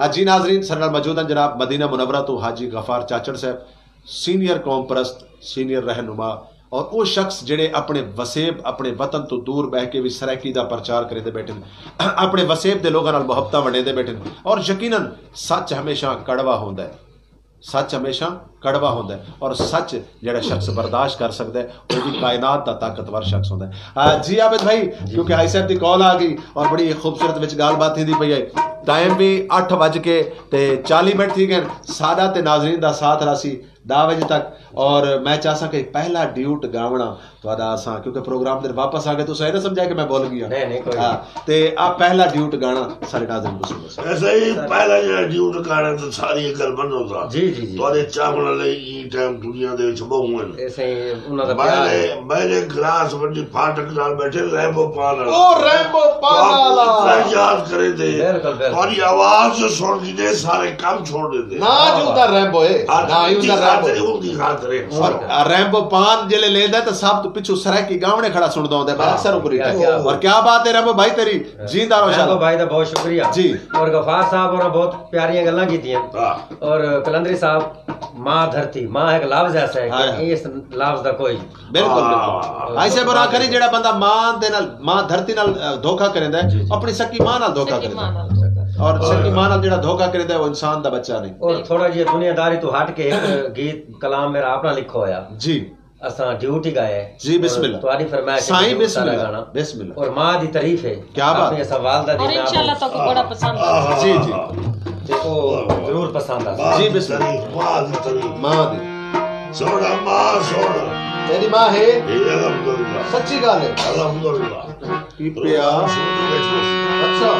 S1: जी नाजरीन सरनाल मौजूद हैं जनाब मदीना मुनव्वरा तो हाजी गफार चाचड़ साहब, सीनियर कौम परस्त, सीनियर रहनुमा और वो शख्स जेड़े अपने वसेब अपने वतन तो दूर बह के भी सरैकी का प्रचार करे बैठे अपने वसेब के लोगों मुहब्बत वंडे बैठे। और यकीनन सच हमेशा कड़वा होंदा है, सच हमेशा कड़वा होंदा है और सच जेड़ा शख्स बर्दाश्त कर सकता है वो भी कायनात का ताकतवर शख्स होंदा है। जी आबिद भाई क्योंकि आई साहब की कॉल आ गई और बड़ी खूबसूरत विच गलबात थी पई है, टाइम भी 8:40 थी गए, सादा ते नाजरीन का साथ रासी 10 बजे तक। और मैं चाहसा कि पहला ड्यूट गावना तुहाडा असा क्योंकि प्रोग्राम दिन वापस आ गए तो सही ना समझा कि मैं बोल गया
S3: नहीं कोई
S1: ते आप पहला ड्यूट गाना सारे नाज़रीन को सुनो।
S2: ऐसा ही पहला जो ड्यूट गाना तो सारी गल बन होता
S3: जी जी जी
S2: तोरे चावल ले ई टाइम दुनिया दे विच बहु हैं
S3: ऐसे ही उन्हां दा प्यार
S2: मैंने ग्लास बड़ी फाटक नाल बैठे रैंबो पान
S1: ओ रैंबो पान वाला
S2: याद करे थे तुम्हारी आवाज सुन के सारे काम छोड़ देते
S1: ना जुदा रैंबो है ना जुदा रैंबो उनकी खातिर और रैंबो पान जेले लेंदा तो सब तो पिछू सरैकी गावने खड़ा सुनदा होंदा है अक्सर ऊपर और क्या बात है रैंबो भाई तेरी जिंदा रहो
S3: रैंबो भाई दा बहुत शुक्रिया जी। और गफार साहब और बहुत प्यारी गल्लां कीतियां और कलंदरी साहब मां धरती मां एक लफ्ज ऐसा है कि इस लफ्ज दा कोई बिल्कुल बिल्कुल ऐसे बुरा करी जेड़ा बंदा मां दे नाल मां धरती नाल धोखा करदा है अपनी सकी मां नाल धोखा करदा है और सच्ची मां नाल जेड़ा धोखा करदा है वो इंसान दा बच्चा नहीं। और थोड़ा जी दुनियादारी तो हट के एक गीत कलाम मेरा अपना लिखो होया जी असा ड्यूटी गाया
S1: जी बिस्मिल्लाह
S3: तुम्हारी फरमाइश साईं बिस्मिल्लाह बिस्मिल्लाह और मां दी तारीफ है क्या बात है सवाल दा
S4: और इंशाल्लाह तो बड़ा पसंद है
S1: जी जी
S3: देखो जरूर पसंद आ
S1: जी बिस्मिल्लाह मां दी
S2: सोना मां सोना
S1: तेरी मां है
S2: अल्हम्दुलिल्लाह
S1: सच्ची गल है
S2: अल्हम्दुलिल्लाह
S1: की प्यार अच्छा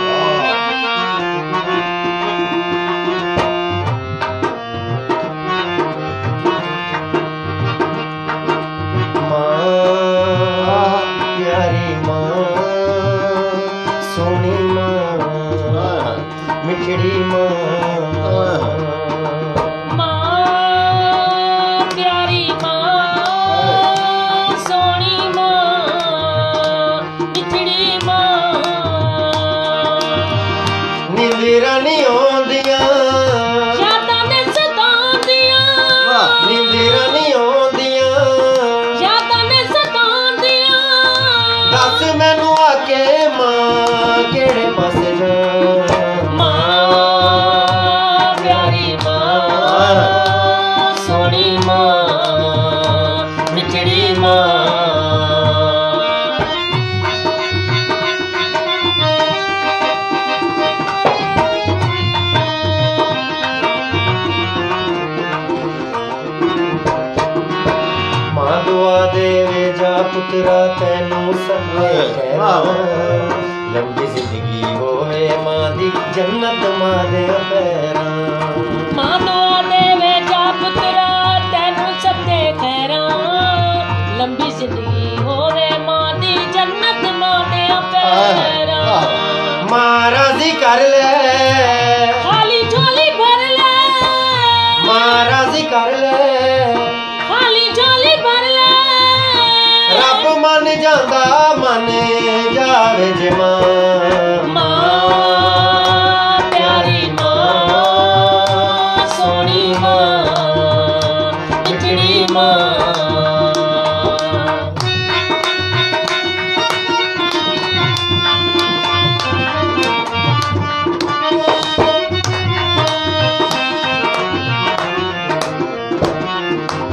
S3: पुत्रा तेनू सके लंबी जिंदगी होवे मां दी जन्नत मां दे पैरा मां दुआ देवे जा पुत्रा तेनू सके खैरा लंबी जिंदगी होवे मां दी जन्नत मां दे पैरा मां राजी कर ले खाली झोली भर ले मां राजी कर ले मन जांदा मन जावे जे मां प्यारी मां सोनी मां मिठड़ी मां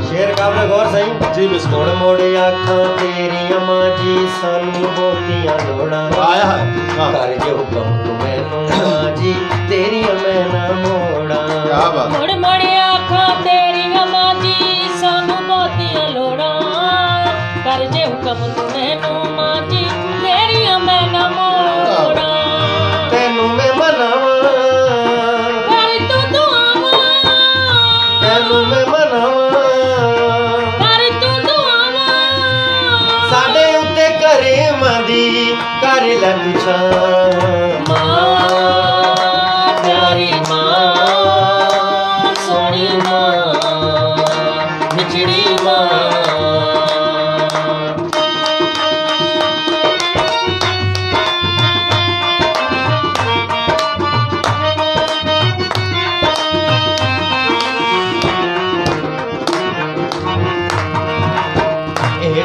S3: शेर काबले गौर सही
S1: जी बिस्मिल्लाह।
S3: मोड़ मोड़ आखां तेरियां मां जी सानू बहुतियां लोड़ां
S1: आया है
S3: कर जो हुक्म तू मैनू मां जी तेरियां मैं ना मोड़ा।
S1: क्या बात।
S4: मोड़ मोड़ आखां तेरियां मां जी सानू बहुतियां लोड़ां कर जे हुक्म तू मैनू मां जी तेरियां मैं ना मोड़ा।
S3: तेनू मैं मनावा
S4: कर तू दुआवां
S3: तेनू मैं मनावा
S4: कर तू दुआवां
S3: साडे उत्ते करे मदी कर ले पिछा
S4: मां प्यारी मां सोनी मां मिठड़ी मां।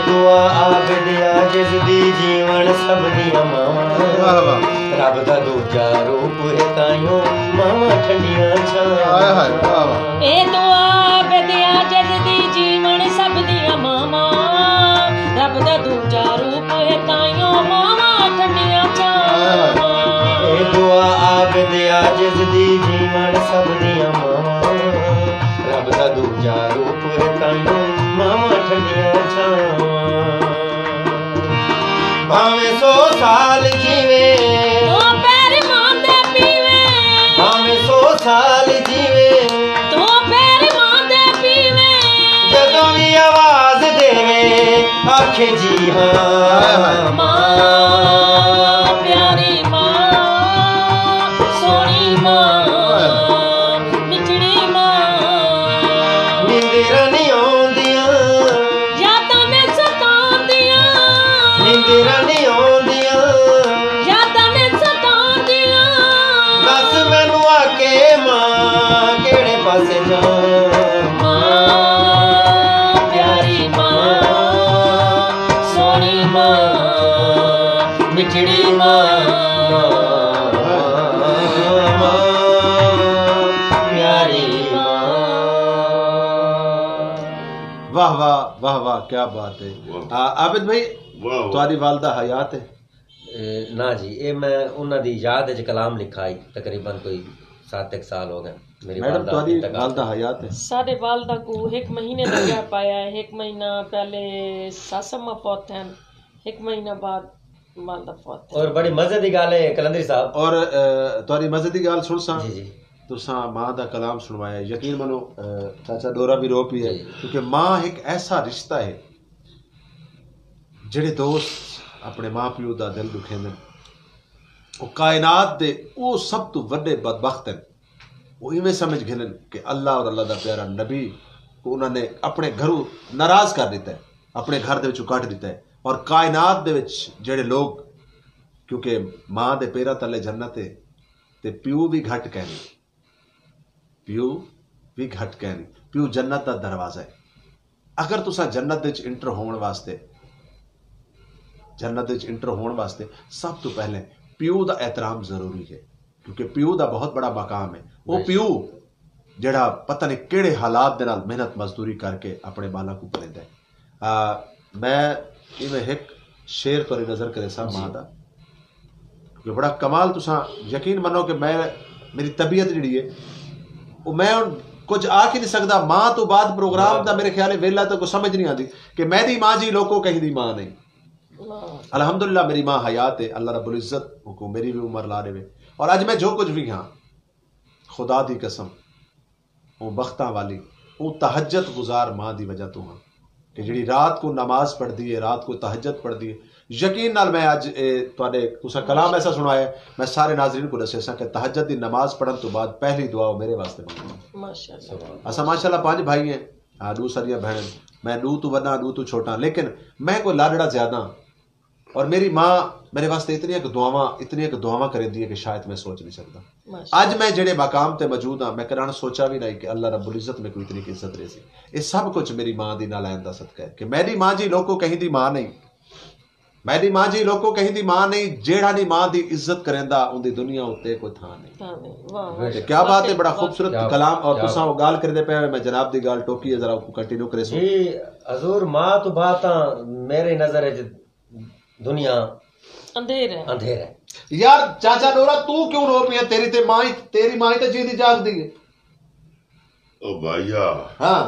S3: दुआ आबिद आजिज़ दी जीवन सब दियां मावां रब दा दूजा रूप है ताइयों मावां ठंडियां छावां।
S4: ए दुआ आबिद आजिज़ दी जीवन सब दियां मावां रब दा दूजा रूप है ताइयों मावां ठंडियां छावां।
S3: ए दुआ आबिद आजिज़ दी जीवन सब दियां मावां रब दा दूजा रूप है ताइयों मावां ठंडियां छावां। भावें 100 साल जीवे
S4: तो पैर मांदे पीवे
S3: भावें 100 साल जीवे
S4: तो पैर मांदे पीवे
S3: जदों भी आवाज देवे आखे जी हाँ।
S4: मां प्यारी मां सोनी मां मिठड़ी मां।
S3: नींदरां नहीं आउंदियां
S4: यादां ने सताउंदियां
S3: नींदरां नहीं आउंदियां
S4: यादां ने सताउंदियां
S3: दस मैनू आके मां केड़े पासे जां।
S4: मां प्यारी मां सोनी मां मिठड़ी मां।
S3: प्यारी
S1: वाह वाह वाह वाह क्या बात है। आबिद भाई तुम्हारी वालदा हयात है?
S3: ना जी ये मैं उन्हां दी याद च कलाम लिखा है तकरीबन कोई 7 साल हो गए। मेरी
S1: मैडम तुम्हारी वालदा हयात है?
S4: साढ़े वालदा को 1 महीने लग गया पाया है। 1 महीना पहले सासम्मा फौत हैं 1 महीना बाद वालदा फौत।
S3: और बड़ी मजे दी गल है कलंदरी साहब
S1: और तुम्हारी मजे दी गल सुन सा
S3: जी जी
S1: तुसा मां दा कलाम सुनवाया यकीन मनो चाचा डोरा भी रो पी है क्योंकि मां एक ऐसा रिश्ता है जेड़े दोस्त अपने मां प्यो दा दिल दुखेंदे वो कायनात दे वो सब तो वड्डे बदबख्त हैं। वो इवें समझ गिनन कि अल्लाह और अल्लाह दा प्यारा नबी को उन्होंने अपने घरों नाराज कर दिता है अपने घर दे विचों कट दिता है। और कायनात दे विच जेड़े लोग क्योंकि मां दे पैरां तले जन्नत है ते प्यो भी घट कहनी प्यो भी घट कहनी प्यो जन्नत दा दरवाजा है। अगर तुसा जन्नत विच इंटर होने वास्ते सब तो पहले प्यो दा एहतराम जरूरी है क्योंकि प्यो दा बहुत बड़ा मकाम है। वो प्यो जेड़ा पता नहीं केड़े हालात दे नाल मेहनत मजदूरी करके अपने बाला को पलेंदा है। मैं इवें एक शेर तुहारी नजर करे सा मां दा क्योंकि बड़ा कमाल तुसा यकीन मनो कि मैं मेरी तबीयत जिहड़ी है वो मैं कुछ आख ही नहीं सकता। मां तो बाद प्रोग्राम दा मेरे ख्याल वेला तो कुछ समझ नहीं आती कि मेरी मां जी लोगों कहीं दी मां नहीं। अल्हम्दुलिल्लाह मेरी मां हयात है अल्लाह रब्बुल इज्जत को मेरी भी उम्र ला रहे और अज मैं जो कुछ भी हाँ खुदा दी कसम वो बख्तां वाली वो तहज्जुद गुजार मां दी वजह तो हाँ कि जिहड़ी रात को नमाज पढ़ती है रात को तहज्जुद पढ़ती है। यकीन नाल मैं अज तुहाडे तुसा कलाम ऐसा सुनाया मैं सारे नाज़रीन को दस्या सा कि तहज्जुद दी नमाज पढ़न तो बाद पहली दुआ मेरे वास्ते माशाअल्लाह। असा माशाअल्लाह 5 भाई हैं 2 सारियां बहन मैं 2 तो वड्डा 2 तो छोटा लेकिन मैं कोई लाडड़ा ज्यादा और मेरी मां मेरे वास्ते इतनी एक दुआवां करेंदी है कि शायद मैं सोच नहीं सकता। आज मैं जेड़े मकाम ते मौजूद हाँ मैं कराना सोचा भी नहीं कि अल्लाह रब्बुल इज्जत में कोई इतनी इज्जत रही सी। ये सब कुछ मेरी मां दी नालैन दा सदका है कि मेरी मां जी लोगों कहीं दी मां नहीं मेरी मां जी लोगों कहीं दी मां नहीं जेड़ा नहीं मां दी इज्जत करेंदा उनदी दुनिया उत्ते कोई था नहीं। क्या बात है, बड़ा खूबसूरत कलाम। और तुसा वो गाल करदे पे मैं जनाब दी गाल टोकी है, जरा कंटिन्यू करे सो
S3: जी हजूर। मां तो बात मेरे नजर है दुनिया
S4: अंधेर
S3: है
S1: यार। चाचा नूरा तू क्यों रो पी है? तेरी मां तो जीदी जागदी है।
S2: ओ भैया
S1: हाँ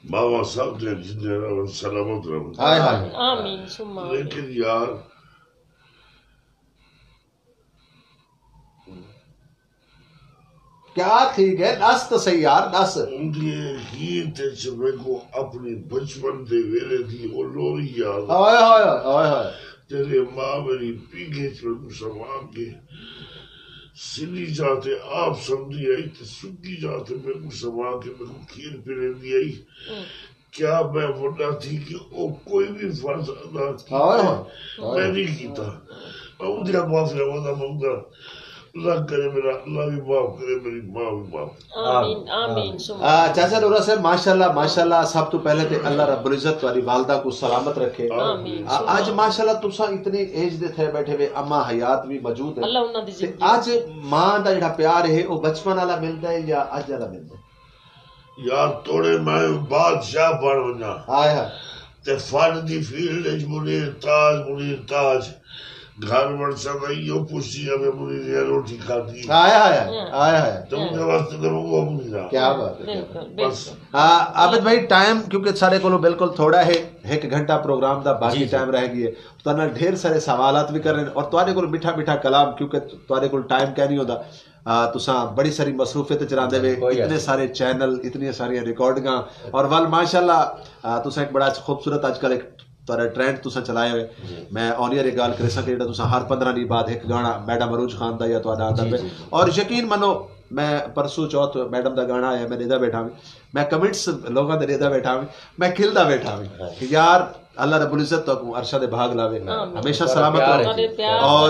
S2: बाबा सब ने जिंदे रहो सलामत रहो।
S1: हाय हाय
S4: आमीन सुम्मा।
S2: लेकिन यार
S1: क्या ठीक है, दस तो सही यार, दस।
S2: उनके हीर ते चमे को अपनी बचपन दे वेले दी ओ लोरी याद।
S1: हाय हाय हाय हाय।
S2: तेरे मां मेरी पीके चल सवा के सिली जाते आप समझी आई ते सुकी जाते मेरे को सवा के मेरे को खीर पिले दी आई। क्या मैं वड्डा थी कि ओ कोई भी फर्ज अदा किया मैं नहीं कीता। उधर माफी रवाना मंगा अल्लाह करे मेरा, अल्लाह भी माफ करे मेरी मां भी माफ।
S4: आमीन आमीन।
S1: चाचा नूरा साहब माशाल्लाह माशाल्लाह। सब तो पहले ते अल्लाह रब्बुल इज्जत तुम्हारी वालदा को सलामत रखे। आज माशाल्लाह तुसा इतने एज दे थे बैठे हुए, अम्मा हयात भी मौजूद है।
S4: अल्लाह उन्हां दी जिंदगी।
S1: आज मां दा जेड़ा प्यार है वो बचपन वाला मिलदा है या अज वाला मिलदा है?
S2: यार तोड़े मैं बादशाह बन वना।
S1: हाय हाय।
S2: ते फन दी फील्ड च मुनीर ताज घर बन सका यो पुछी जावे मुनीर रोटी खाती।
S1: हाय हाय हाय हाय।
S2: तुमने वास्ते तो वो मुनीर।
S1: क्या बात है।
S4: बस
S1: आबिद भाई टाइम क्योंकि सारे को बिल्कुल थोड़ा है, 1 घंटा प्रोग्राम दा बाकी टाइम रह गई है। तो ना ढेर सारे सवालात भी कर रहे हैं और तुम्हारे को मिठा मिठा कलाम क्योंकि तुम्हारे को टाइम क्या नहीं होता। तुसा बड़ी सारी मसरूफियत चलाते हुए इतने सारे चैनल इतनी सारी रिकॉर्डिंगां और वाल माशाल्लाह तुसा एक बड़ा खूबसूरत आजकल एक तारा ट्रेंड तुसा चलाए हुए। मैं ऑनियर एक गाल करे सके जेड़ा तुसा हर 15 दिन बाद एक गाना मैडम अरूज खान दा या तुहाडा आंदा पे। और यकीन मनो मैं परसों चौथ मैडम दा गाना आया, मैं रेदा बैठा हूं, मैं कमेंट्स लोगों दे रेदा बैठा हूं, मैं खिलदा बैठा हूं कि यार अल्लाह रब्बुल इज्जत तो अरशद भाग लावे, हमेशा सलामत रहे। और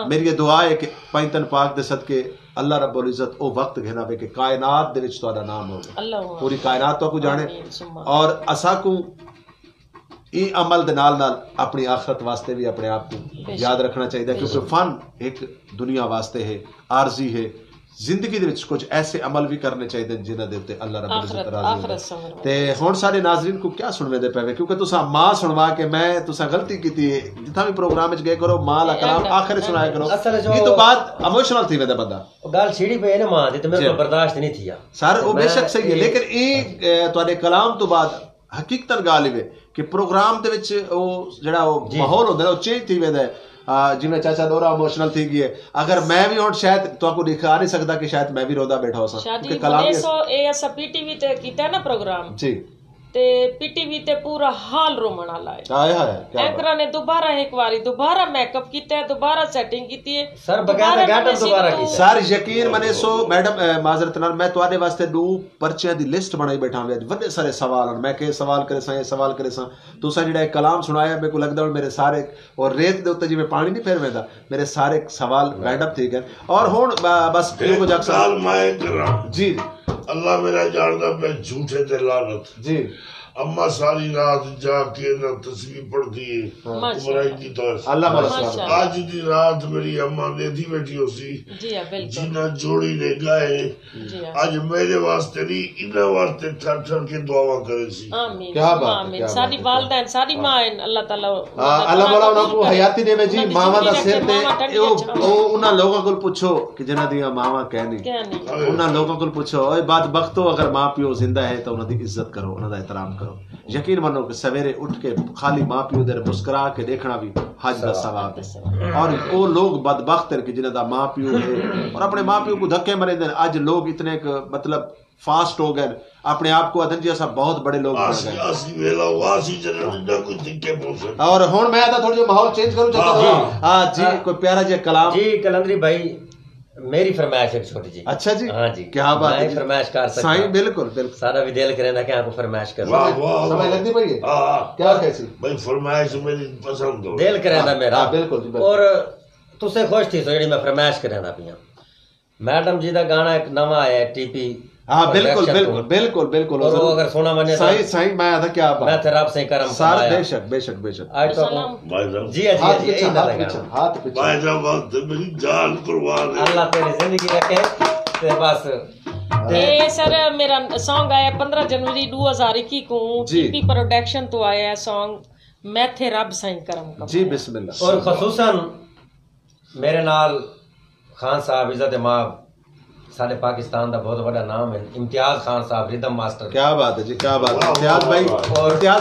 S1: मेरी ये दुआ है कि पैंतन पाक दे सदके अल्लाह रब्बुल इज्जत ओ वक्त घेनावे कि कायनात दे विच तुहाडा नाम होवे, पूरी कायनात तो को जाने। और असा को ई अमल दे नाल नाल अपनी आखरत वास्ते भी अपने आप को याद रखना चाहिए क्योंकि फन एक दुनिया वास्ते है, आरजी है। जिंदगी दे विच कुछ ऐसे अमल भी करने चाहिए जिन्हां दे उत्ते अल्लाह रब्बुल इज्जत राजी होवे। ते हुण सारे नाज़रीन को क्या सुनने दे पवे क्योंकि तुसा मां सुनवा के मैं तुसा गलती कीती है। जिथा भी प्रोग्राम विच गए करो मां दा कलाम आखिर सुनाया करो। ये तो बात इमोशनल थी वेदा बंदा
S3: गाल छिड़ी पे ना मां दे ते मेरे को बर्दाश्त नहीं थिया
S1: सर। वो बेशक सही है लेकिन ई तुहाडे कलाम तो बाद हकीकतन गाल है कि प्रोग्राम दे विच ओ जेड़ा ओ माहौल होंदा है ओ चेंज थी वेदा है। जिवें चाचा नूरा इमोशनल थी गई है। अगर मैं भी हुण शायद तुहाको दिखा नहीं सकदा कि शायद मैं भी रोदा बैठा हो सा
S4: क्योंकि कलाम ए असा पीटीवी ते कीता ना प्रोग्राम
S1: जी
S4: ते पीटीवी ते पूरा हाल रोमन वाला है।
S1: हाय हाय।
S4: एंकर ने दोबारा एक बारी दोबारा मेकअप कीता है, दोबारा सेटिंग कीती है
S3: सर, बकायदा गाटम दोबारा की
S1: सर। यकीन मने सो मैडम माजरत नाल मैं तुहाडे वास्ते 2 पर्चियां दी लिस्ट बनाई बैठा हूं। बड़े सारे सवाल मैं के सवाल करे सा, ये सवाल करे सा। तुसा जेड़ा कलाम सुनाया मेरे को लगदा मेरे सारे और रेत दे उत्ते जिवें पानी नहीं फेरवेंदा मेरे सारे सवाल बैंड अप थी गए। और हुण बस को
S2: जाक्सन मैं करा
S1: जी
S2: अल्लाह मेरा जानदा मैं झूठे ते लानत
S1: जी।
S2: अम्मा सारी रात जाके ना तस्वीर पढ़ती है उमराई की तो आज दी रात मेरी अम्मा ने थी बैठी होसी जिन्ना जोड़ी ने गाए आज मेरे वास्ते नहीं इना वास्ते ठर ठर के दुआ करे सी।
S4: आमीन।
S1: क्या बात
S4: आमीन। सारी वालदैन सारी मां अल्लाह ताला
S1: अल्लाह मौला उन्हां को हयाती देवे जी। मावा दा सिर ते ओ उन्हां लोगों को पूछो कि जिन्हां दी मावा कहनी उन्हां लोगों को पूछो ओए बदबख्तो अगर मां पियो जिंदा है तो उन्हां दी इज्जत करो, उन्हां दा एहतराम करो। यकीन मानो कि सवेरे उठ के खाली मां पियो दे मुस्कुरा के देखना भी हज दा सवाब है। और वो लोग बदबख्त है कि जिन्हां दा मां पियो है और अपने मां पियो को धक्के मरे दे। आज लोग इतने मतलब फास्ट हो गए अपने आप को अदन जी ऐसा बहुत बड़े लोग बन गए। और हुण मैं आता थोड़ा माहौल चेंज करूं चाहता। हां जी कोई प्यारा जी कलाम जी
S3: कलंदरी भाई मेरी फरमाइश एक छोटी जी।
S1: अच्छा जी।
S3: हाँ जी
S1: क्या बात है।
S3: फरमाइश कर सकता
S1: साईं बिल्कुल बिल्कुल
S3: सारा भी दिल करे ना कि आपको फरमाइश कर
S1: समझ लगती भाई क्या कैसी
S2: भाई फरमाइश मेरी पसंद हो
S3: दिल करे ना मेरा
S1: बिल्कुल। और
S3: तुसे खुश थी जेडी मैं फरमाइश करे ना पिया मैडम जी दा गाना एक नवा आया टीपी
S1: हाँ बिल्कुल बिल्कुल बिल्कुल बिल्कुल।
S3: और वो अगर सोना बने
S1: सही सही मैं आधा क्या बात,
S3: मैं तेरा से करम
S1: सारा बेशक बेशक बेशक।
S3: आज तो जी जी जी
S1: हाथ पीछे
S2: भाई साहब मेरी जान कुर्बान है,
S3: अल्लाह तेरी जिंदगी रखे ते बस।
S4: ये सर मेरा सॉन्ग आया 15 जनवरी 2021 को पीपी प्रोडक्शन तो आया है सॉन्ग मैं थे रब साईं करम का
S1: जी बिस्मिल्लाह।
S3: और खसूसन मेरे नाल खान साहब इज्जत माब सारे पाकिस्तान का बहुत बड़ा नाम है इम्तियाज खान साहब रिदम मास्टर।
S1: क्या बात है जी क्या बात है। इम्तियाज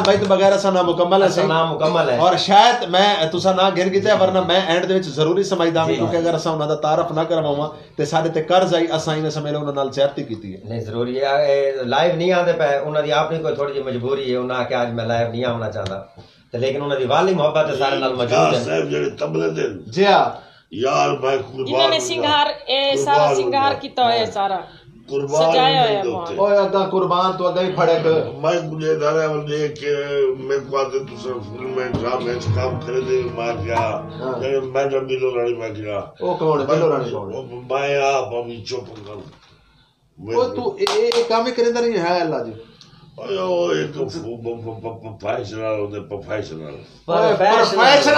S1: भाई तो बगैर सा ना मुकम्मल है,
S3: नाम मुकम्मल है।
S1: और शायद मैं तुसा ना गिन कीते वरना मैं एंड दे विच जरूरी समझदा हूं क्योंकि अगर असा उन्हां दा तारफ ना करवावां ते साडे ते कर्ज आई असा इने समय उन्हां नाल ज्यादती कीती है।
S3: नहीं जरूरी है लाइव नहीं आंदे पे उन्हां दी अपनी कोई थोड़ी जी मजबूरी है, उन्हां के आज मैं लाइव नहीं आना चाहता ते लेकिन उन्हां दी वाली मोहब्बत सारे नाल मौजूद है।
S2: साहब जेड़े तबले दे
S1: जी हां
S2: यार मैं कुर्बान
S4: जिन्होंने सिंगार सारा सिंगार किया है सारा सजाया है
S1: ओए अदा कुर्बान तो अदा ही फड़क
S2: मैं गुनेगार है और देख के मैं को आते तो सब फिल्म में ड्रामे में काम करे दे मार गया मैं जब बिलो रानी में गया
S1: ओ कौन है बिलो रानी कौन है
S2: मैं आप अभी चुप कर
S1: ओ तू ए काम करे नहीं है अल्लाह जी।
S2: ओ एक प्रोफेशनल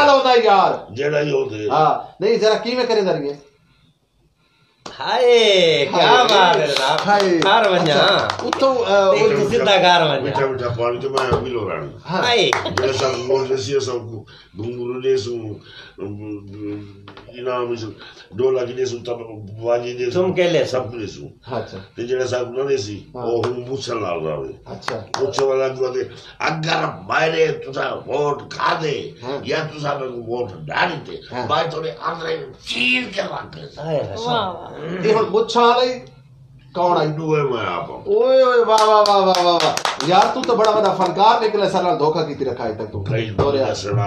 S1: होता यार
S2: जेड़ा ही होते
S1: हां नहीं जरा की में करे दरिए।
S3: हाय क्या बात है जनाब कार वन्या
S1: उतो
S3: सीधा कार वन्या
S2: बेटा बेटा पानी तो मैं अभी लो रानी
S3: हाय
S2: ये सब बोल जैसे सब घुंगरू दे सु इना में डोला की दे सु तब वाजी दे
S3: तुम के ले
S2: सब दे सु।
S1: अच्छा
S2: ते जेड़ा सब ना दे सी ओ मुछल ला रहा
S1: अच्छा
S2: मुछल वाला को दे अगर मारे तुसा वोट खा दे या तुसा में वोट डाल दे भाई तोरे अंदर चीर के रख दे।
S1: ये हुन मुछाले कौन आई
S2: डू है मैं आप
S1: ओए ओए वाह वाह वाह वाह वाह वाह यार तू तो बड़ा बड़ा फनकार निकले सारा धोखा कीती रखा है तक तू
S2: और यार सुना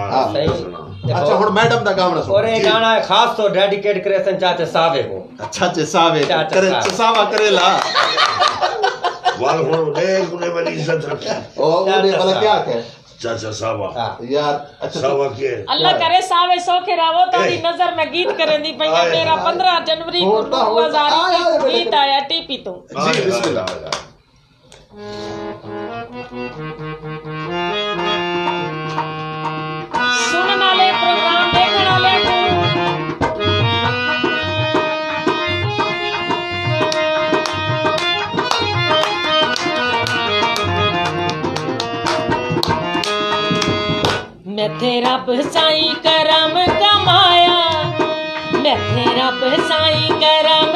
S1: अच्छा हुन मैडम दा गाना सुन
S3: और ये गाना है खास तो डेडिकेट करे सन चाचे सावे को अच्छा
S1: चाचे सावे करे सावा करेला
S2: वाल हुन देख ने मेरी इज्जत रखी
S1: ओ ने भला क्या कहे
S2: चाचा सावा
S1: यार अच्छा
S2: सावा के
S4: अल्लाह करे सावे सोखे रावो तारी नजर में गीत करें दी भैया मेरा 15 जनवरी को 2021 गीत आया टीपी तो
S2: जी बिस्मिल्लाह।
S4: सुनने वाले प्रोग्राम देखने वाले मैं तेरा साईं करम कमाया मैं तेरा साईं करम